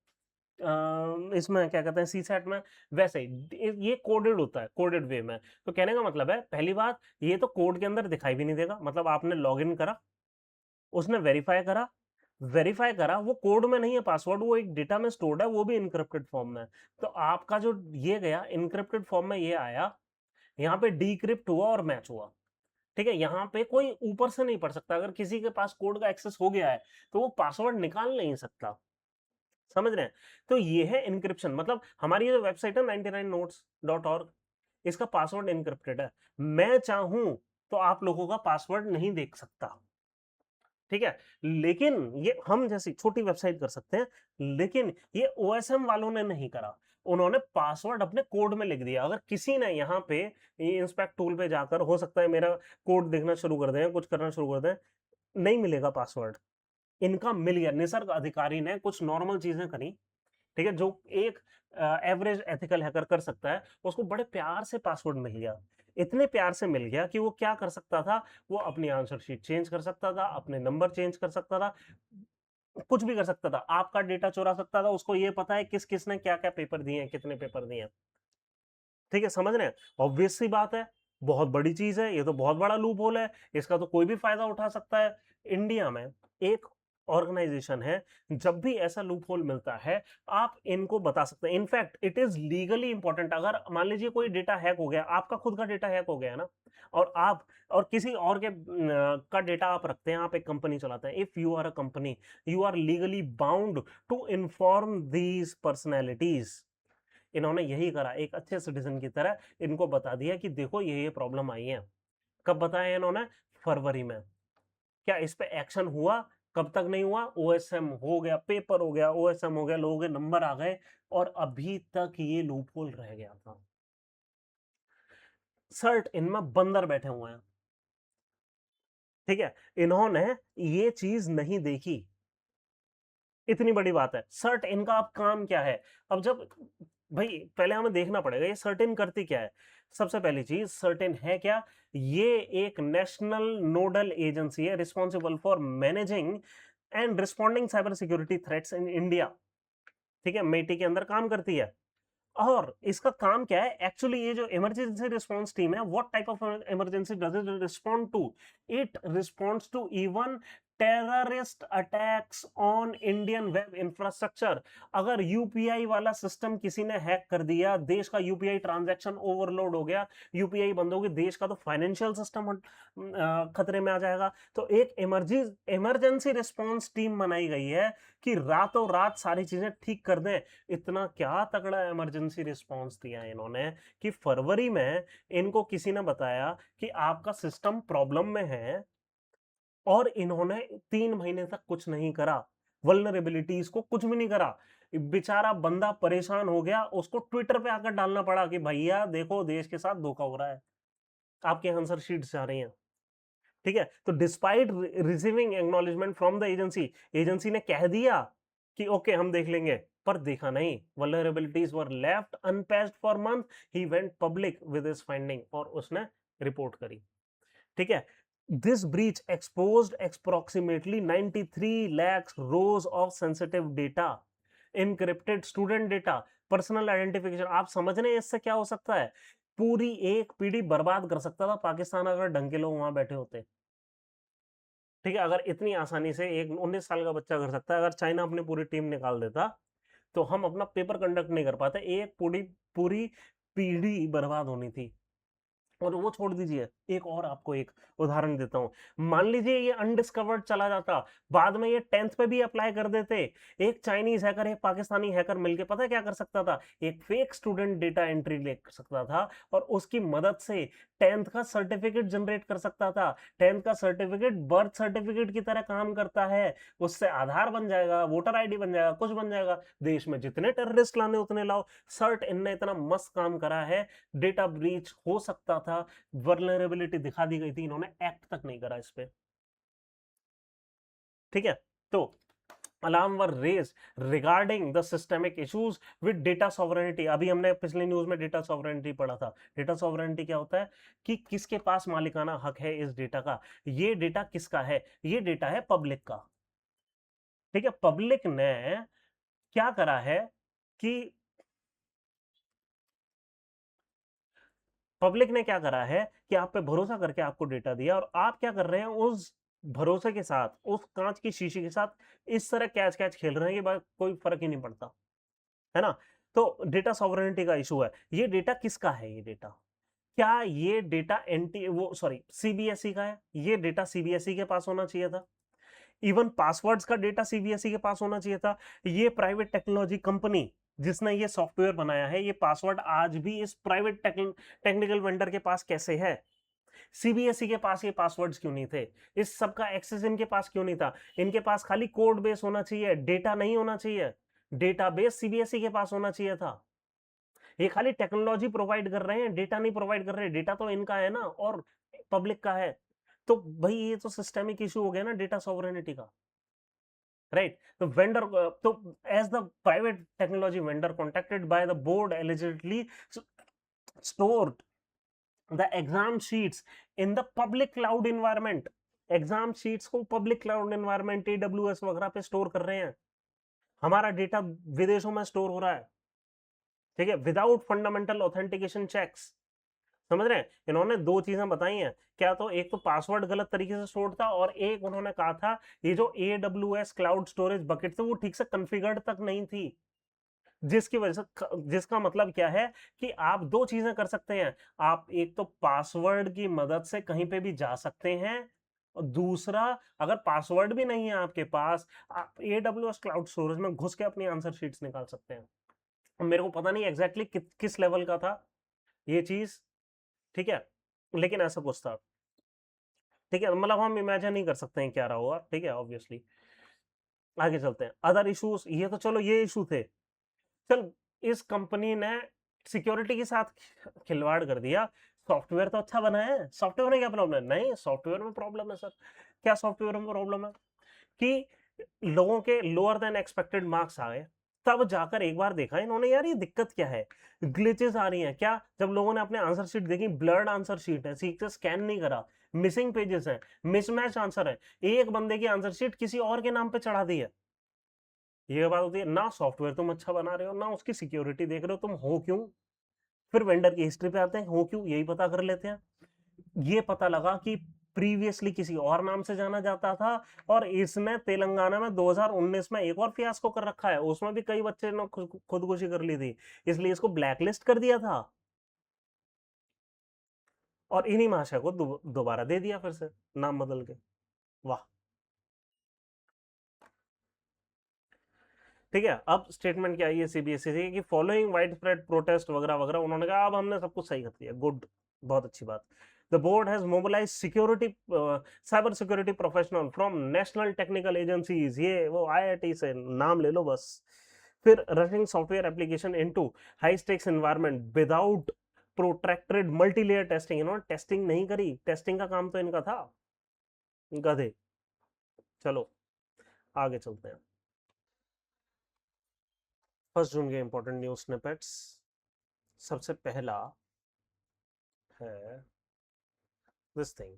इसमें क्या कहते हैं सी सेट में, वैसे ही ये कोडेड होता है, कोडेड वे में। तो कहने का मतलब है, पहली बात, ये तो कोड के अंदर दिखाई भी नहीं देगा। मतलब आपने लॉगिन करा, उसने वेरीफाई करा, वो कोड में नहीं है पासवर्ड, वो एक डेटा में स्टोर्ड है, वो भी इनक्रिप्टेड फॉर्म में। तो आपका जो ये गया इनक्रिप्टेड फॉर्म में, ये आया, यहाँ पे डीक्रिप्ट हुआ और मैच हुआ, ठीक है। यहाँ पे कोई ऊपर से नहीं पढ़ सकता। अगर किसी के पास कोड का एक्सेस हो गया है तो वो पासवर्ड निकाल नहीं सकता, समझ रहे हैं? तो ये है इनक्रिप्शन। मतलब हमारी जो वेबसाइट है 99notes.org, इसका पासवर्ड इनक्रिप्टेड है। मैं चाहूं तो आप लोगों का पासवर्ड नहीं देख सकता, ठीक है। लेकिन ये हम जैसी छोटी वेबसाइट कर सकते हैं, लेकिन ये ओएसएम वालों ने नहीं करा। उन्होंने पासवर्ड अपने कोड में लिख दिया। अगर किसी ने यहाँ पे ये इंस्पेक्ट टूल पे जाकर, हो सकता है मेरा कोड देखना शुरू कर दें, कुछ करना शुरू कर दें, नहीं मिलेगा पासवर्ड। इनका मिल गया। निसर्ग अधिकारी ने कुछ नॉर्मल चीजें करी, ठीक है, जो एक एवरेज एथिकल हैकर कर सकता है, उसको बड़े प्यार से पासवर्ड मिल गया। इतने प्यार से मिल गया कि वो क्या कर सकता था, वो अपनी आंसर शीट चेंज कर सकता था, अपने नंबर चेंज कर सकता था, कुछ भी कर सकता था, आपका डेटा चुरा सकता था। उसको ये पता है किस किसने क्या क्या पेपर दिए हैं, कितने पेपर दिए हैं, ठीक है, समझ रहे हैं? ऑब्वियस सी बात है, बहुत बड़ी चीज है ये, तो बहुत बड़ा लूप होल है, इसका तो कोई भी फायदा उठा सकता है। इंडिया में एक ऑर्गेनाइजेशन है, जब भी ऐसा लूप होल मिलता है आप इनको बता सकते हैं। In fact it is legally important. अगर मान लीजिए कोई डेटा हैक हो गया, आपका खुद का डेटा हैक हो गया है ना, और आप और किसी और के का डेटा आप रखते हैं, आप एक कंपनी चलाते हैं, if you are a company, you are legally bound to inform these personalities. इन्होंने यही करा, एक अच्छे सिटीजन की तरह इनको बता दिया कि देखो ये प्रॉब्लम आई है। कब बताया इन्होंने? फरवरी में। क्या इस पे एक्शन हुआ? कब तक नहीं हुआ? ओएसएम हो गया, पेपर हो गया, ओएसएम हो गया, लोगों के नंबर आ गए, और अभी तक ये लूपहोल रह गया था। सर्ट इनमें बंदर बैठे हुए हैं, ठीक है। इन्होंने ये चीज नहीं देखी, इतनी बड़ी बात है। सर्ट इनका अब काम क्या है? अब जब भाई पहले हमें देखना पड़ेगा ये सर्टेन करती क्या है। सबसे पहली चीज, सर्टेन है क्या? ये एक नेशनल नोडल एजेंसी है, responsible for managing and responding cyber security threats in India, ठीक है, मेटी के अंदर काम करती है। और इसका काम क्या है एक्चुअली, ये जो इमरजेंसी रिस्पांस टीम है, what type of emergency does it respond to? It responds to even terrorist attacks on Indian web infrastructure. अगर यूपीआई वाला सिस्टम किसी ने हैक कर दिया, देश का यूपीआई ट्रांजैक्शन ओवरलोड हो गया, यूपीआई बंद होगी, देश का तो फाइनेंशियल सिस्टम खतरे में आ जाएगा। तो एक इमरजेंसी रिस्पांस टीम बनाई गई है कि रातों रात सारी चीजें ठीक कर दें। इतना क्या तगड़ा इमरजेंसी रिस्पांस दिया इन्होंने कि फरवरी में इनको किसी ने बताया कि आपका सिस्टम प्रॉब्लम में है, और इन्होंने 3 महीने तक कुछ नहीं करा, वल्नरेबिलिटीज को कुछ भी नहीं करा। बेचारा बंदा परेशान हो गया, उसको ट्विटर पे आकर डालना पड़ा कि भैया देखो देश के साथ धोखा हो रहा है, आपके आंसर शीट्स आ रही हैं। ठीक है, तो despite receiving acknowledgement from the agency, agency ने कह दिया कि ओके हम देख लेंगे, पर देखा नहीं। Vulnerabilities were left unpatched for month, he went public with his finding, और उसने रिपोर्ट करी। ठीक है, this breach exposed approximately 93 lakhs rows of sensitive data, encrypted student data, personal identification. आप समझ रहे हैं इससे क्या हो सकता है? पूरी एक पीढ़ी बर्बाद कर सकता था पाकिस्तान, अगर ढंग के लोग वहां बैठे होते। ठीक है, अगर इतनी आसानी से एक 19 साल का बच्चा कर सकता है, अगर चाइना अपनी पूरी टीम निकाल देता तो हम अपना पेपर कंडक्ट नहीं कर पाते। एक पूरी पूरी पीढ़ी बर्बाद होनी थी। और वो छोड़ दीजिए, एक और आपको एक उदाहरण देता हूं। मान लीजिए ये अनडिस्कवर्ड चला जाता, बाद में ये 10th पे भी अप्लाई कर देते। एक चाइनीज हैकर, एक पाकिस्तानी हैकर मिलके पता है क्या कर सकता था? एक फेक स्टूडेंट डेटा एंट्री ले सकता था, और उसकी मदद से 10th का सर्टिफिकेट जनरेट कर सकता था। 10th का सर्टिफिकेट बर्थ सर्टिफिकेट की तरह काम करता है, उससे आधार बन जाएगा, वोटर आईडी बन जाएगा, कुछ बन जाएगा। देश में जितने टेररिस्ट लाने उतने लाओ। सर्ट इनने इतना मस्त काम करा है, डेटा ब्रीच हो सकता था, वल्नरेबिलिटी दिखा दी गई थी, इन्होंने एक्ट तक नहीं करा इस पे। ठीक है, तो alarm were raised regarding the systemic issues with data sovereignty. अभी हमने पिछले न्यूज में डेटा सॉवरेनिटी पढ़ा था। डेटा सॉवरेनिटी क्या होता है? कि किसके पास मालिकाना हक है इस डेटा का। ये डेटा किसका है? ये डेटा है पब्लिक का। ठीक है, पब्लिक ने क्या करा है कि पब्लिक ने क्या करा है कि आप पे भरोसा करके आपको डेटा दिया, और आप क्या कर रहे हैं उस भरोसे के साथ, उस कांच की शीशी के साथ इस तरह कैच कैच खेल रहे हैं कि कोई फर्क ही नहीं पड़ता, है ना? तो डेटा सॉवरेनिटी का इशू है। ये डेटा किसका है? ये डेटा, क्या ये डेटा एनटी वो सॉरी सीबीएसई का है? ये डेटा सीबीएसई के पास होना चाहिए था। इवन पासवर्ड्स का डेटा सीबीएसई के पास होना चाहिए था। ये प्राइवेट टेक्नोलॉजी कंपनी जिसने ये सॉफ्टवेयर बनाया है, ये पासवर्ड आज भी इस प्राइवेट टेक्निकल वेंडर के पास कैसे है? सीबीएसई के पास ये पासवर्ड्स क्यों नहीं थे? इस सब का एक्सेस इनके पास क्यों नहीं था? इनके पास खाली कोड बेस होना चाहिए, डेटा नहीं होना चाहिए। डेटाबेस सीबीएसई के पास होना चाहिए था। ये खाली टेक्नोलॉजी प्रोवाइड कर रहे हैं, डेटा नहीं प्रोवाइड कर रहे। डेटा तो इनका है ना, और पब्लिक का है। तो भाई ये तो सिस्टेमिक इशू हो गया ना डेटा सॉवरेनिटी का, राइट? तो वेंडर, तो as the private technology vendor contracted by the board allegedly stored the exam sheets in the public cloud environment। Exam sheets को पब्लिक क्लाउड एनवायरनमेंट AWS वगैरह पे store कर रहे हैं। हमारा डेटा विदेशों में स्टोर हो रहा है, ठीक है, विदाउट फंडामेंटल ऑथेंटिकेशन चेक्स। समझ रहे हैं? इन्होंने दो चीजें बताई हैं। क्या? तो एक तो पासवर्ड गलत तरीके से स्टोर था, और एक उन्होंने कहा था ये जो AWS क्लाउड स्टोरेज बकेट थे वो ठीक से कॉन्फ़िगर्ड तक नहीं थी। जिसकी वजह से, जिसका मतलब क्या है कि आप दो चीजें कर सकते हैं। आप एक तो पासवर्ड की मदद से कहीं पे भी जा सकते हैं, और दूसरा, अगर पासवर्ड भी नहीं है आपके पास, आप AWS क्लाउड स्टोरेज में घुस के अपनी आंसर शीट्स निकाल सकते हैं। मेरे को पता नहीं एग्जैक्टली किस लेवल का था ये चीज, ठीक है, लेकिन ऐसा कुछ था। ठीक है, मतलब हम इमेजिन नहीं कर सकते हैं क्या रहा होगा। ठीक है, ऑब्वियसली। आगे चलते हैं, अदर इश्यूज। ये तो चलो ये इशू थे। चल, इस कंपनी ने सिक्योरिटी के साथ खिलवाड़ कर दिया। सॉफ्टवेयर तो अच्छा बना है, सॉफ्टवेयर में क्या प्रॉब्लम है? नहीं, सॉफ्टवेयर में प्रॉब्लम है सर। क्या सॉफ्टवेयर में प्रॉब्लम है? कि लोगों के लोअर देन एक्सपेक्टेड मार्क्स आ गए। तब जाकर एक बार देखा इन्होंने, यार ये दिक्कत क्या है, ग्लिचेस आ रही हैं क्या? जब लोगों ने अपने आंसर शीट देखी, ब्लर्ड आंसर शीट है, ठीक से स्कैन नहीं करा, मिसिंग पेजेस हैं, मिसमैच आंसर है, एक बंदे की आंसर शीट किसी और के नाम पे चढ़ा दी है। ये बात होती है ना, सॉफ्टवेयर तुम अच्छा बना रहे हो ना उसकी सिक्योरिटी देख रहे हो, तुम हो क्यों? फिर वेंडर की हिस्ट्री पे आते हैं, हो क्यों, यही पता कर लेते हैं। ये पता लगा कि प्रीवियसली किसी और नाम से जाना जाता था, और इसने तेलंगाना में 2019 में एक और फियास्को कर रखा है, उसमें भी कई बच्चे ने खुदकुशी कर ली थी, इसलिए इसको ब्लैकलिस्ट कर दिया था, और इन्हीं महाशय को दोबारा दे दिया फिर से नाम बदल के। वाह। ठीक है, अब स्टेटमेंट क्या आई है सीबीएसई से कि फॉलोइंग वाइड स्प्रेड प्रोटेस्ट वगैरह वगैरह, उन्होंने कहा अब हमने सब कुछ सही कर दिया, गुड, बहुत अच्छी बात। The board has mobilised security cyber security professional from national technical agencies, ये वो आईआईटी से नाम ले लो बस। फिर running software application into high stakes environment without protracted multilayer testing, इन्होंने टेस्टिंग नहीं करी, टेस्टिंग का काम तो इनका था, गधे। चलो आगे चलते हैं। 1 जून के इंपॉर्टेंट न्यूज स्निपेट्स। सबसे पहला है दिस थिंग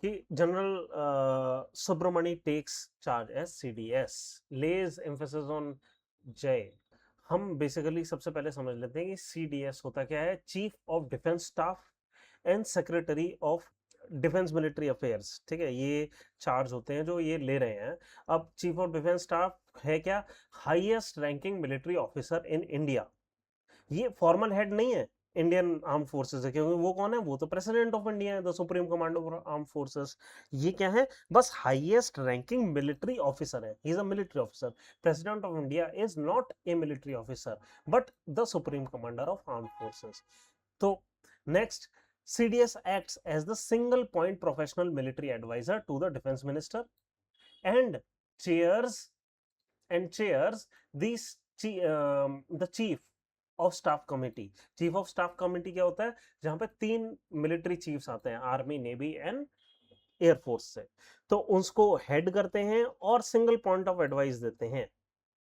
कि general Subramani takes charge as CDS, lays emphasis on जय। हम बेसिकली सबसे पहले समझ लेते हैं कि सीडीएस होता क्या है, chief of defence staff and secretary of defence military affairs. ठीक है, ये चार्ज होते हैं जो ये ले रहे हैं। अब चीफ ऑफ डिफेंस स्टाफ है क्या, highest ranking military officer in India. ये फॉर्मल हेड नहीं है इंडियन आर्म फोर्सेस है, क्योंकि वो कौन है, वो तो प्रेसिडेंट ऑफ इंडिया है, the supreme commander of arm forces. ये क्या है, बस हाईएस्ट रैंकिंग मिलिट्री ऑफिसर है, he is a military officer. President of India is not a military officer but the supreme commander of arm forces. तो next, CDS acts as the single point professional military advisor to the defense minister and chairs chairs these the chief of staff committee. Chief of staff committee क्या होता है, जहां पे 3 military chiefs आते हैं, army navy and air force से, तो उसको हेड करते हैं और सिंगल पॉइंट ऑफ एडवाइस देते हैं,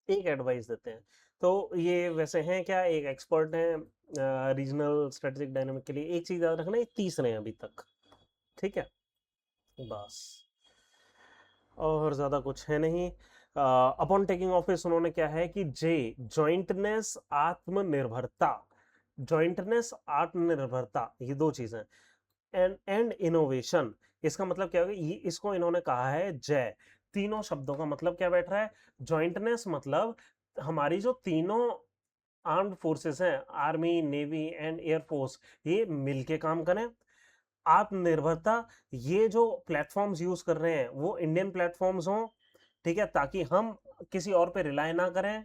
एक एडवाइस देते हैं। तो ये वैसे हैं क्या, एक एक्सपर्ट हैं रीजनल स्ट्रेटेजिक डायनामिक के लिए। एक चीज याद रखना, ये तीसरे हैं अभी तक, ठीक है, बस और ज्यादा कुछ है नहीं। अपॉन टेकिंग ऑफिस उन्होंने क्या है कि जॉइंटनेस आत्मनिर्भरता, जॉइंटनेस आत्मनिर्भरता, ये दो चीजें, एंड इनोवेशन। इसका मतलब क्या होगा, ये इसको इन्होंने कहा है जय। तीनों शब्दों का मतलब क्या बैठ रहा है, जॉइंटनेस मतलब हमारी जो तीनों आर्म्ड फोर्सेस हैं, आर्मी नेवी एंड एयरफोर्स, ये मिलके काम करें। आत्मनिर्भरता, ये जो प्लेटफॉर्म्स यूज कर रहे हैं वो इंडियन प्लेटफॉर्म्स हों, ठीक है, ताकि हम किसी और पे रिलाय ना करें।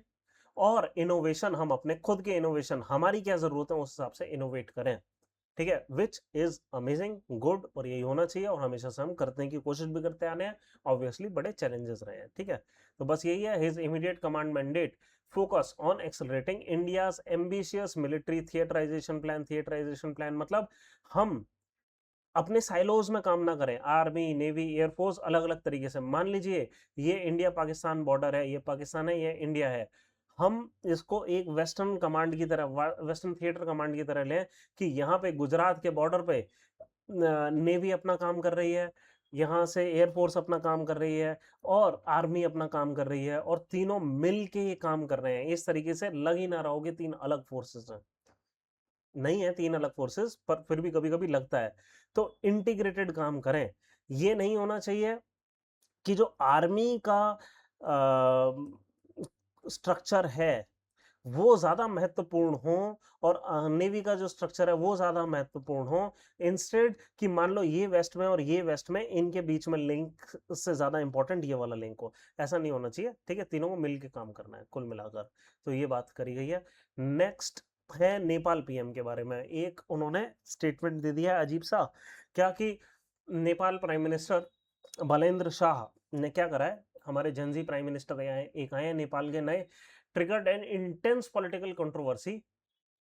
और इनोवेशन, हम अपने खुद के इनोवेशन, हमारी क्या जरूरत है उस हिसाब से इनोवेट करें, ठीक है, विच इज अमेजिंग, गुड, और यही होना चाहिए, और हमेशा से हम करने की कोशिश भी करते आने हैं। ऑब्वियसली बड़े चैलेंजेस रहे हैं, ठीक है। तो बस यही है, his immediate command mandate focus on accelerating India's ambitious military theatrisation plan. Theatrisation plan मतलब हम अपने साइलोज में काम ना करें, आर्मी नेवी एयरफोर्स अलग अलग तरीके से। मान लीजिए ये इंडिया पाकिस्तान बॉर्डर है, ये पाकिस्तान है, ये इंडिया है, हम इसको एक वेस्टर्न कमांड की तरह, वेस्टर्न थिएटर कमांड की तरह लें कि यहाँ पे गुजरात के बॉर्डर पे नेवी अपना काम कर रही है, यहाँ से एयरफोर्स अपना काम कर रही है, और आर्मी अपना काम कर रही है, और तीनों मिल के ये काम कर रहे हैं। इस तरीके से लग ही ना रहोगे तीन अलग फोर्सेस हैं, नहीं है तीन अलग फोर्सेस, पर फिर भी कभी कभी लगता है। तो इंटीग्रेटेड काम करें, ये नहीं होना चाहिए कि जो आर्मी का स्ट्रक्चर है वो ज्यादा महत्वपूर्ण हो, और नेवी का जो स्ट्रक्चर है वो ज्यादा महत्वपूर्ण हो। इंस्टेड कि मान लो ये वेस्ट में और ये वेस्ट में, इनके बीच में लिंक से ज्यादा इंपॉर्टेंट ये वाला लिंक हो, ऐसा नहीं होना चाहिए, ठीक है, तीनों को मिलकर काम करना है कुल मिलाकर। तो ये बात करी गई है। नेक्स्ट है नेपाल पीएम के बारे में, एक उन्होंने स्टेटमेंट दे दिया है अजीब सा, क्या कि नेपाल प्राइम मिनिस्टर बलेंद्र शाह ने क्या करा है, हमारे जनजी प्राइम मिनिस्टर एक आए हैं नेपाल के नए, triggered an intense political controversy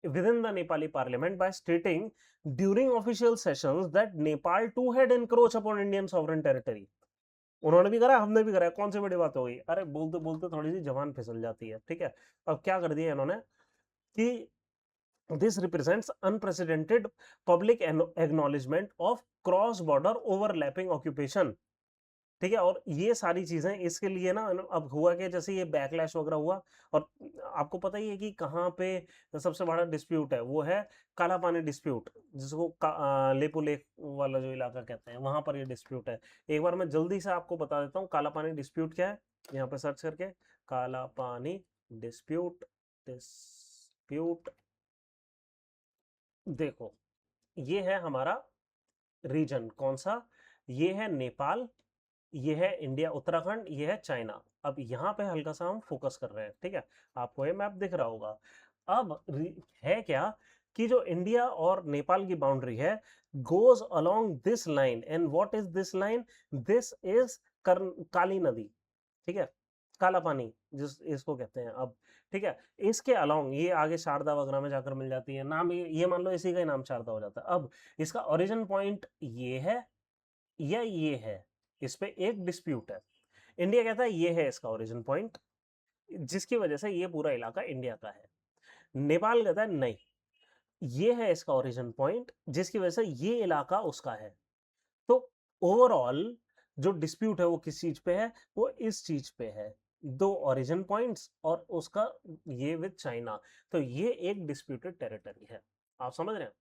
within the Nepali parliament by stating during official sessions that Nepal too had encroached upon Indian sovereign territory. उन्होंने भी करा, हमने भी करा, कौन सी बड़ी बात हो गई, अरे बोलते बोलते थोड़ी सी जबान फिसल जाती है, ठीक है। अब क्या कर दिया इन्होंने कि this represents unprecedented public acknowledgement of cross border overlapping occupation ठीक है। और ये सारी चीजें इसके लिए ना, अब हुआ कि जैसे ये बैकलैश वगैरह हुआ, और आपको पता ही है कि कहाँ पे सबसे बड़ा डिस्प्यूट है, वो है काला पानी डिस्प्यूट, जिसको लेपो लेक वाला जो इलाका कहते हैं, वहां पर ये डिस्प्यूट है। एक बार मैं जल्दी से आपको बता देता हूँ काला पानी डिस्प्यूट क्या है, यहाँ पे सर्च करके काला पानी डिस्प्यूट, डिस्प्यूट देखो, ये है हमारा रीजन, कौन सा, ये है नेपाल, ये है इंडिया उत्तराखंड, ये है चाइना। अब यहाँ पे हल्का सा हम फोकस कर रहे हैं, ठीक है, आपको ये मैप दिख रहा होगा। अब है क्या कि जो इंडिया और नेपाल की बाउंड्री है goes along this line, and what is this line, this is Kali nadi, ठीक है, काला पानी जिस इसको कहते हैं। अब ठीक है, इसके अलोंग ये आगे शारदा वगैरह में जाकर मिल जाती है, नाम ये मान लो इसी का ही नाम शारदा हो जाता है। अब इसका ओरिजिन पॉइंट ये है या ये है, इस पे एक डिस्प्यूट है। इंडिया कहता है ये है इसका ओरिजिन पॉइंट, जिसकी वजह से ये पूरा इलाका इंडिया का है। नेपाल कहता है नहीं, ये है इसका ओरिजिन पॉइंट, जिसकी वजह से ये इलाका उसका है। तो ओवरऑल जो डिस्प्यूट है वो किस चीज पे है, वो इस चीज पे है, दो ओरिजिन पॉइंट्स और उसका ये विद चाइना। तो ये एक डिस्प्यूटेड टेरिटरी है, आप समझ रहे हैं।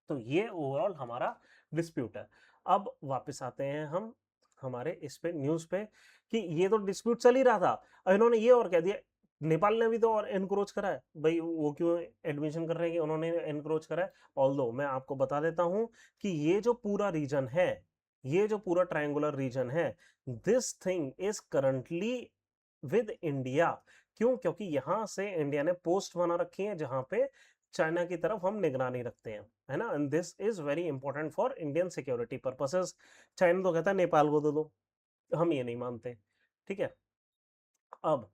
तो ये ओवरऑल हमारा डिस्प्यूट है। अब वापस आते हैं हम हमारे इस पे न्यूज पे, कि ये तो डिस्प्यूट चल ही रहा था, अब इन्होंने ये और कह दिया, नेपाल ने भी तो और एनक्रोच करा है भाई, वो क्यों एडमिशन कर रहे हैं कि उन्होंने एनक्रोच करा है। ऑल्दो मैं आपको बता देता हूं कि ये जो पूरा रीजन है, ये जो पूरा ट्रायंगुलर रीजन है, this thing is currently with India. क्यों, क्योंकि यहां से इंडिया ने पोस्ट बना रखी है जहां पे चाइना की तरफ हम निगरानी रखते हैं, है ना, and this is very important for Indian security purposes. China तो कहता है नेपाल को दे दो, हम ये नहीं मानते, ठीक है। अब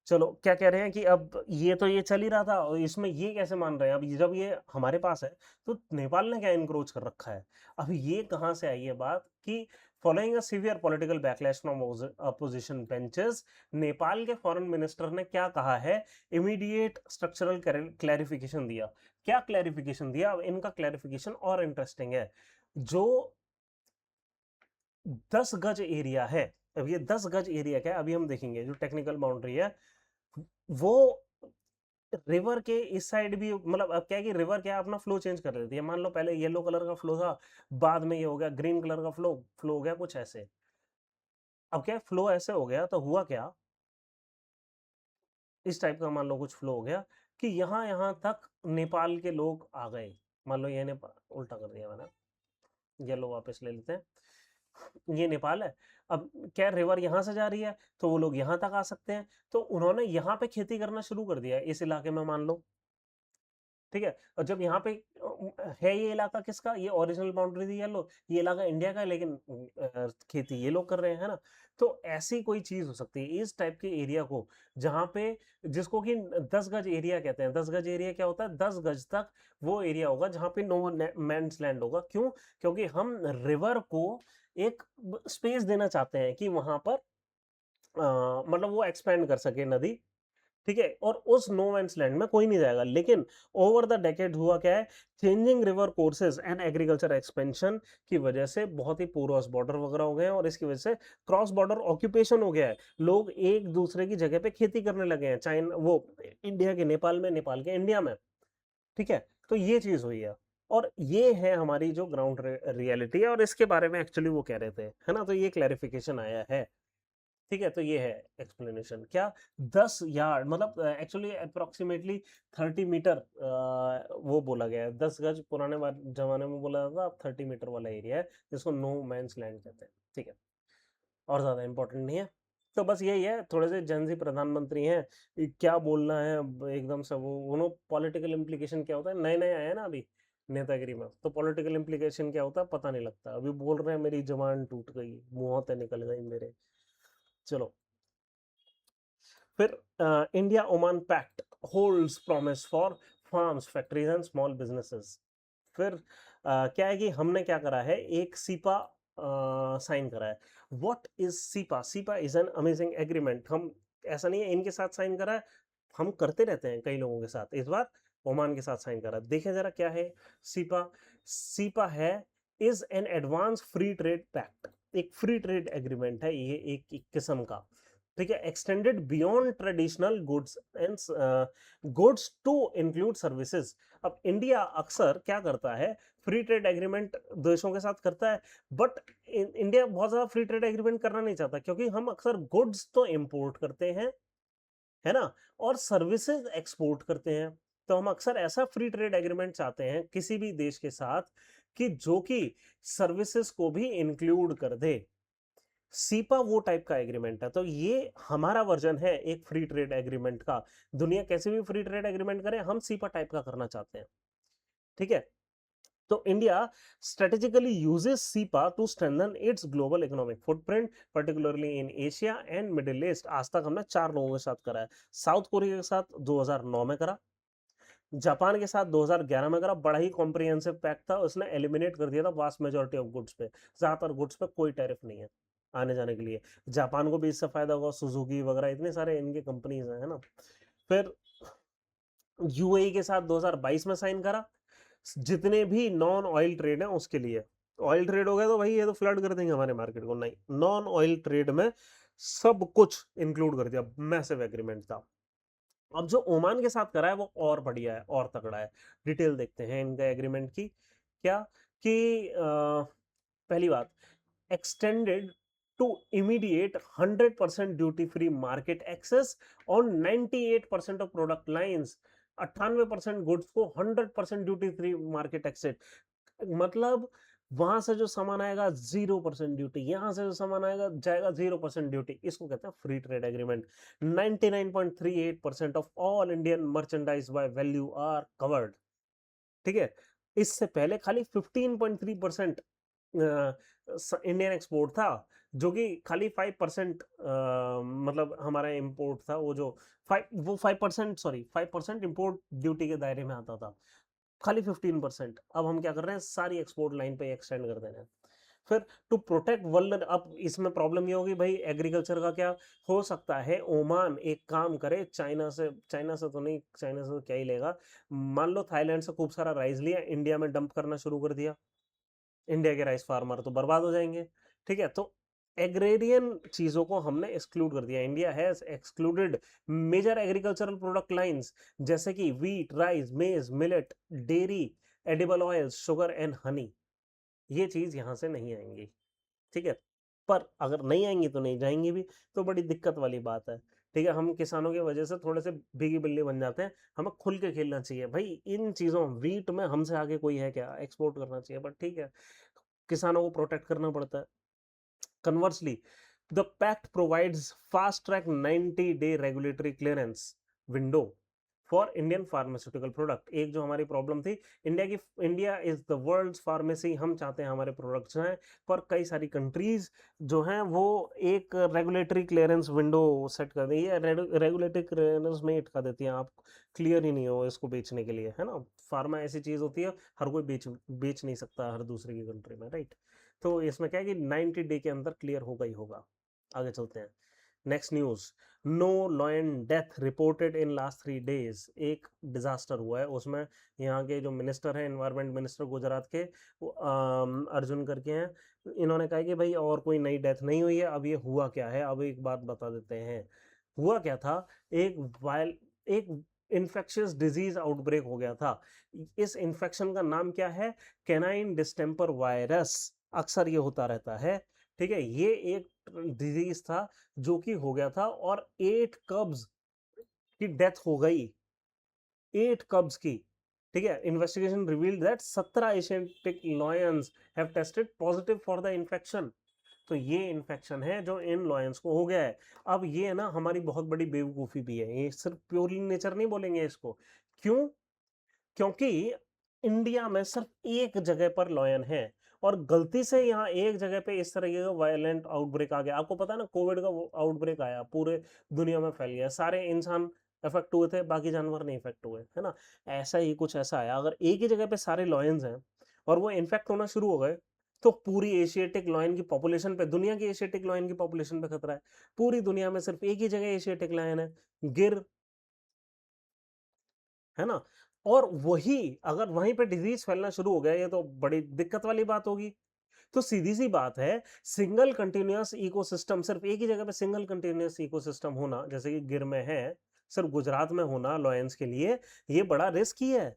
चलो क्या कह रहे हैं कि अब ये तो ये चल ही रहा था, और इसमें ये कैसे मान रहे हैं, अब जब ये हमारे पास है तो नेपाल ने क्या इनक्रोच कर रखा है। अब ये कहां से आई है बात कि following a severe political backlash from opposition benches, Nepal के फॉरेन मिनिस्टर ने क्या कहा है, इमीडिएट स्ट्रक्चरल क्लैरिफिकेशन दिया। क्या क्लैरिफिकेशन दिया, अब इनका क्लैरिफिकेशन और इंटरेस्टिंग है। जो 10 गज एरिया है, अब ये 10 गज एरिया क्या है अभी हम देखेंगे, जो टेक्निकल बाउंड्री है वो रिवर के इस साइड भी, मतलब अब क्या है कि रिवर क्या है अपना फ्लो चेंज कर देती है। मान लो पहले येलो कलर का फ्लो था, बाद में ये हो गया ग्रीन कलर का फ्लो फ्लो हो गया कुछ ऐसे। अब क्या फ्लो ऐसे हो गया तो हुआ क्या, इस टाइप का मान लो कुछ फ्लो हो गया कि यहाँ यहाँ तक नेपाल के लोग आ गए। मान लो ये नेपाल, उल्टा कर दिया मैंने, येलो वापस ले लेते हैं, ये नेपाल है। अब क्या रिवर यहाँ से जा रही है तो वो लोग यहाँ तक आ सकते हैं, तो उन्होंने यहाँ पे खेती करना शुरू कर दिया इस इलाके में मान लो, ठीक है। और जब यहाँ पे है ये इलाका किसका, ये ओरिजिनल बाउंड्री थी येलो, ये इलाका इंडिया का है, लेकिन खेती ये लोग कर रहे हैं, है ना। तो ऐसी कोई चीज हो सकती है इस टाइप के एरिया को, जहां पे, जिसको कि 10 गज एरिया कहते हैं। 10 गज एरिया क्या होता है, 10 गज तक वो एरिया होगा जहां पे नो मैंस लैंड होगा। क्यों, क्योंकि हम रिवर को एक स्पेस देना चाहते हैं कि वहां पर मतलब वो एक्सपेंड कर सके नदी, ठीक है, और उस नो मैंस लैंड में कोई नहीं जाएगा। लेकिन ओवर द डेकेड हुआ क्या है, changing river courses and agriculture expansion की वजह से बहुत ही पोरस बॉर्डर वगैरह हो गए हैं, और इसकी वजह से क्रॉस बॉर्डर ऑक्यूपेशन हो गया है। लोग एक दूसरे की जगह पे खेती करने लगे हैं, चाइना वो इंडिया के नेपाल में, नेपाल के इंडिया में, ठीक है। तो ये चीज हुई है, और ये है हमारी जो ग्राउंड रियलिटी है, और इसके बारे में एक्चुअली वो कह रहे थे, है ना। तो ये क्लैरिफिकेशन आया है, ठीक है। तो ये है एक्सप्लेनेशन क्या, 10 यार्ड मतलब एक्चुअली अप्रोक्सीमेटली 30 मीटर, वो बोला गया है। 10 गज पुराने जमाने में बोला जाता था, अब 30 मीटर वाला एरिया है जिसको नो मैंस लैंड कहते हैं, ठीक है। और ज्यादा इंपॉर्टेंट नहीं है। तो बस यही है, थोड़े से जनजी प्रधानमंत्री हैं, क्या बोलना है अब एकदम से, वो पॉलिटिकल इम्प्लीकेशन क्या होता है, नए नए आए हैं ना अभी नेतागिरी में, तो पॉलिटिकल इम्प्लीकेशन क्या होता है पता नहीं लगता। अभी बोल रहे हैं मेरी जबान टूट गई, मुंहों से निकल गई मेरे। चलो, फिर India Oman pact holds promise for farms factories and small businesses. फिर क्या है कि हमने क्या करा है, एक सीपा साइन करा है। What is cepa, cepa is an amazing agreement. हम ऐसा नहीं है इनके साथ साइन करा है, हम करते रहते हैं कई लोगों के साथ, इस बार ओमान के साथ साइन करा। देखें जरा क्या है सीपा। सीपा है, is an advance free trade pact, एक फ्री ट्रेड एग्रीमेंट है ये, एक किस्म का, ठीक है, extended beyond traditional goods and goods to include services. अब इंडिया अक्सर क्या करता है, फ्री ट्रेड एग्रीमेंट देशों के साथ करता है, बट इंडिया बहुत ज्यादा फ्री ट्रेड एग्रीमेंट करना नहीं चाहता, क्योंकि हम अक्सर गुड्स तो इंपोर्ट करते हैं, है ना, और सर्विसेज एक्सपोर्ट करते हैं। तो हम अक्सर ऐसा फ्री ट्रेड एग्रीमेंट चाहते हैं किसी भी देश के साथ कि जो कि सर्विसेज को भी इंक्लूड कर दे। सीपा वो टाइप का एग्रीमेंट है, तो ये हमारा वर्जन है एक फ्री ट्रेड एग्रीमेंट का। दुनिया कैसे भी फ्री ट्रेड एग्रीमेंट करे, हम सीपा टाइप का करना चाहते हैं, ठीक है। तो India strategically uses SEPA to strengthen its global economic footprint, particularly in Asia and Middle East। आज तक हमने 4 लोगों के साथ करा है, साउथ कोरिया के साथ 2009 में करा, जापान के साथ 2011 में करा, बड़ा ही कॉम्प्रिहेंसिव पैक्ट था, उसने एलिमिनेट कर दिया था वास्ट मेजोरिटी ऑफ गुड्स पे, ज्यादातर गुड्स पे कोई टैरिफ नहीं है आने जाने के लिए। जापान को भी इससे फायदा होगा, सुजुकी वगैरह इतने सारे इनके कंपनीज हैं, है ना। फिर यूएई के साथ 2022 में साइन करा, जितने भी नॉन ऑयल ट्रेड है उसके लिए। ऑयल ट्रेड हो गया तो भाई ये तो फ्लड कर देंगे हमारे मार्केट को, नहीं, नॉन ऑयल ट्रेड में सब कुछ इंक्लूड कर दिया, मैसिव एग्रीमेंट था। अब जो ओमान के साथ करा है वो और बढ़िया है और तगड़ा है। डिटेल देखते हैं इनका एग्रीमेंट की, क्या कि पहली बात, extended to immediate 100% duty free market access on 98% of product lines। 98% goods को 100% ड्यूटी फ्री मार्केट एक्सेस, मतलब वहां से जो सामान आएगा 0% ड्यूटी, यहां से जो सामान आएगा जाएगा 0% ड्यूटी, इसको कहते हैं free trade agreement. 99.38% of all Indian merchandise by value are covered, ठीक है। इससे पहले खाली 15.3% इंडियन एक्सपोर्ट था, जो कि खाली 5% मतलब हमारा इंपोर्ट था, वो जो 5% सॉरी 5% इंपोर्ट ड्यूटी के दायरे में आता था, खाली 15%। अब हम क्या कर रहे हैं, सारी एक्सपोर्ट लाइन पे एक्सटेंड कर दे रहे हैं। फिर टू प्रोटेक्ट वर्ल्ड, अब इसमें प्रॉब्लम ये होगी भाई एग्रीकल्चर का क्या हो सकता है, ओमान एक काम करे, चाइना से तो नहीं, चाइना से तो क्या ही लेगा, मान लो थाईलैंड से खूब सारा राइस लिया, इंडिया में डंप करना शुरू कर दिया, इंडिया के राइस फार्मर तो बर्बाद हो जाएंगे, ठीक है। तो एग्रेरियन चीजों को हमने एक्सक्लूड कर दिया, India has excluded major agricultural product lines, जैसे कि wheat, rice, maize, millet, dairy, edible oils, sugar and honey, ये चीज यहां से नहीं आएंगी, ठीक है। पर अगर नहीं आएंगी तो नहीं जाएंगी भी, तो बड़ी दिक्कत वाली बात है, ठीक है। हम किसानों की वजह से थोड़े से भीगी बिल्ली बन जाते हैं, हमें खुल के खेलना चाहिए भाई इन चीजों, वीट में हमसे आगे कोई है क्या, एक्सपोर्ट करना चाहिए, बट ठीक है, किसानों को प्रोटेक्ट करना पड़ता है। Conversely, the pact provides fast track 90-day regulatory clearance window for Indian pharmaceutical product. एक जो हमारी प्रॉब्लम थी, India is the world's pharmacy, हम चाहते हैं हमारे प्रोडक्ट्स हैं, पर कई सारी कंट्रीज जो हैं वो एक रेगुलेटरी क्लियरेंस विंडो सेट कर दी है, रेगुलेटरी क्लियरेंस में अटका देती हैं, आप क्लियर ही नहीं हो इसको बेचने के लिए, है ना। फार्मा ऐसी चीज होती है, हर कोई बेच नहीं सकता हर दूसरे की कंट्री में, राइट। तो इसमें क्या है कि 90 डे के अंदर क्लियर होगा ही होगा। आगे चलते हैं, next news, no lion death reported in last 3 days। एक डिजास्टर हुआ है, उसमें यहाँ के जो मिनिस्टर हैं, एनवायरमेंट मिनिस्टर गुजरात के, वो अर्जुन करके हैं, इन्होंने कहा कि भाई और कोई नई डेथ नहीं हुई है। अब ये हुआ क्या है, अब एक बात बता देते हैं, हुआ क्या था, एक इन्फेक्शियस डिजीज आउटब्रेक हो गया था। इस इन्फेक्शन का नाम क्या है, कैनाइन डिस्टेंपर वायरस, अक्सर ये होता रहता है, ठीक है। ये एक डिजीज था जो कि हो गया था, और 8 कब्स की डेथ हो गई, 8 कब्स की, ठीक है। Investigation revealed that 17 Asiatic lions have tested positive for the infection. तो ये इन्फेक्शन है जो इन लॉयंस को हो गया है। अब ये ना हमारी बहुत बड़ी बेवकूफ़ी भी है, ये सिर्फ प्योरली नेचर नहीं बोलेंगे इसको, क्यों, क्योंकि इंडिया में सिर्फ एक जगह पर लॉयन है, और गलती से यहाँ एक जगह पे इस तरह का वायलेंट आउटब्रेक आ गया। आपको पता है ना, कोविड का आउटब्रेक आया, पूरे दुनिया में फैल गया, सारे इंसान इफेक्ट हुए थे, बाकी जानवर नहीं इफेक्ट हुए, है ना। ऐसा ही कुछ ऐसा आया, अगर एक ही जगह पे सारे लॉयंस हैं और वो इन्फेक्ट होना शुरू हो गए, तो पूरी एशियाटिक लॉयन की पॉपुलेशन पे, दुनिया की एशियाटिक लॉयन की पॉपुलेशन पे खतरा है। पूरी दुनिया में सिर्फ एक ही जगह एशियाटिक लॉयन है, गिर, है ना। और वही अगर वहीं पे डिजीज फैलना शुरू हो गया, ये तो बड़ी दिक्कत वाली बात होगी। तो सीधी सी बात है, सिंगल कंटिन्यूअस इकोसिस्टम, सिर्फ एक ही जगह पे सिंगल कंटिन्यूअस इकोसिस्टम होना, जैसे कि गिर में है, सिर्फ गुजरात में होना लॉयंस के लिए, ये बड़ा रिस्क ही है।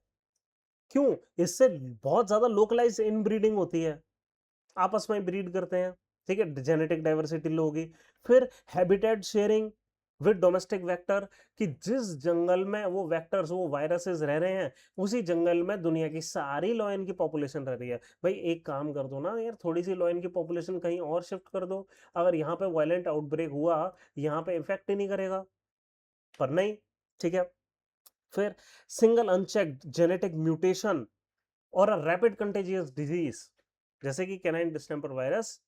क्यों? इससे बहुत ज्यादा लोकलाइज इनब्रीडिंग होती है, आपस में ब्रीड करते हैं, ठीक है, जेनेटिक डाइवर्सिटी लो होगी। फिर habitat sharing with domestic vector, कि जिस जंगल में वो वेक्टर्स, वो वायरसेस रह रहे हैं, उसी जंगल में दुनिया की सारी लॉयन की पॉपुलेशन रह रही है। भाई एक काम कर दो ना यार, थोड़ी सी लॉयन की पॉपुलेशन कहीं और शिफ्ट कर दो, अगर यहाँ पे वायलेंट आउटब्रेक हुआ, यहाँ पे इफेक्ट ही नहीं करेगा, पर नहीं, ठीक है। फिर सिंगल अनचेक्ड जेनेटिक म्यूटेशन और अ रैपिड कंटेजियस डिजीज, जैसे कि canine distemper virus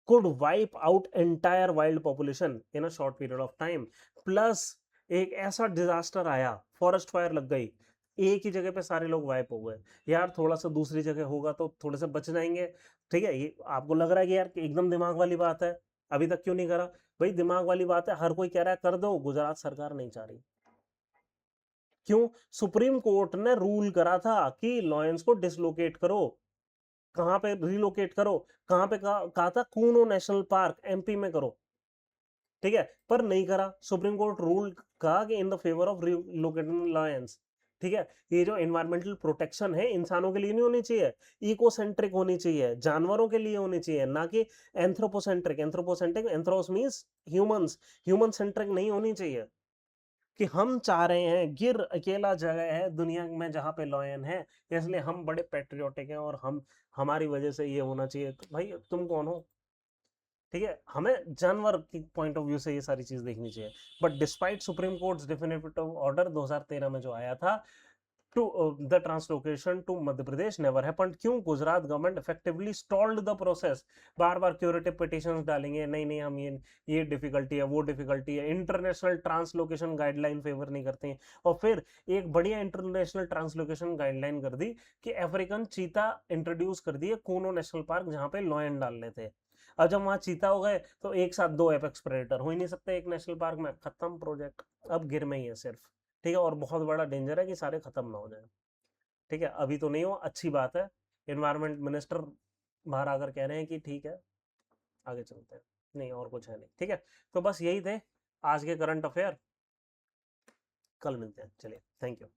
could wipe out entire wild population in a short period of time। Plus एक ऐसा डिजास्टर आया, फॉरेस्ट फायर लग गई, एक ही जगह पे सारे लोग वाइप हो गए। यार थोड़ा सा दूसरी जगह होगा तो थोड़े से बच जाएंगे, ठीक है। ये आपको लग रहा है कि यार एकदम दिमाग वाली बात है, अभी तक क्यों नहीं करा? भाई दिमाग वाली बात है, हर कोई कह रहा है कर दो, गुजरात सरकार नहीं चाह रही। क्यों? सुप्रीम कोर्ट ने रूल करा था कि लॉयंस को डिसलोकेट करो, कहां पे रिलोकेट करो, कहां पे कहा था, कूनो नेशनल पार्क एमपी में करो, ठीक है, पर नहीं करा। सुप्रीम कोर्ट रूल कहा कि in the favour of relocating Lions, ठीक है। ये जो एनवायरमेंटल प्रोटेक्शन है, इंसानों के लिए नहीं होनी चाहिए, इकोसेंट्रिक होनी चाहिए, जानवरों के लिए होनी चाहिए, ना कि anthropocentric. Anthropocentric, anthropos means humans, human centric नहीं होनी चाहिए। कि हम चाह रहे हैं, गिर अकेला जगह है दुनिया में जहां पे लॉयन है, इसलिए हम बड़े पेट्रियोटिक हैं और हम, हमारी वजह से ये होना चाहिए। तो भाई तुम कौन हो? ठीक है, हमें जानवर की पॉइंट ऑफ व्यू से ये सारी चीज देखनी चाहिए। But despite Supreme Court definitive order 2013 में जो आया था, to the translocation to Madhya Pradesh never happened. क्यों? Gujarat government effectively stalled the process, बार बार क्यूरेटिव पिटिशंस डालेंगे, नहीं नहीं हम ये डिफिकल्टी है, वो डिफिकल्टी है, इंटरनेशनल ट्रांसलोकेशन गाइडलाइन फेवर नहीं करते हैं। और फिर एक बढ़िया इंटरनेशनल ट्रांसलोकेशन गाइडलाइन कर दी कि अफ्रीकन चीता इंट्रोड्यूस कर दिए कूनो नेशनल पार्क, जहां पे लॉयन डालने थे। अब जब वहां चीता हो गए तो एक साथ दो एपेक्स प्रेडेटर हो ही नहीं सकते एक नेशनल पार्क में, खत्म प्रोजेक्ट। अब गिर में ही है सिर्फ, ठीक है, और बहुत बड़ा डेंजर है कि सारे खत्म ना हो जाए, ठीक है। अभी तो नहीं हो, अच्छी बात है, एनवायरमेंट मिनिस्टर बाहर आकर कह रहे हैं कि ठीक है आगे चलते हैं, नहीं और कुछ है नहीं, ठीक है। तो बस यही थे आज के करंट अफेयर, कल मिलते हैं, चलिए, थैंक यू।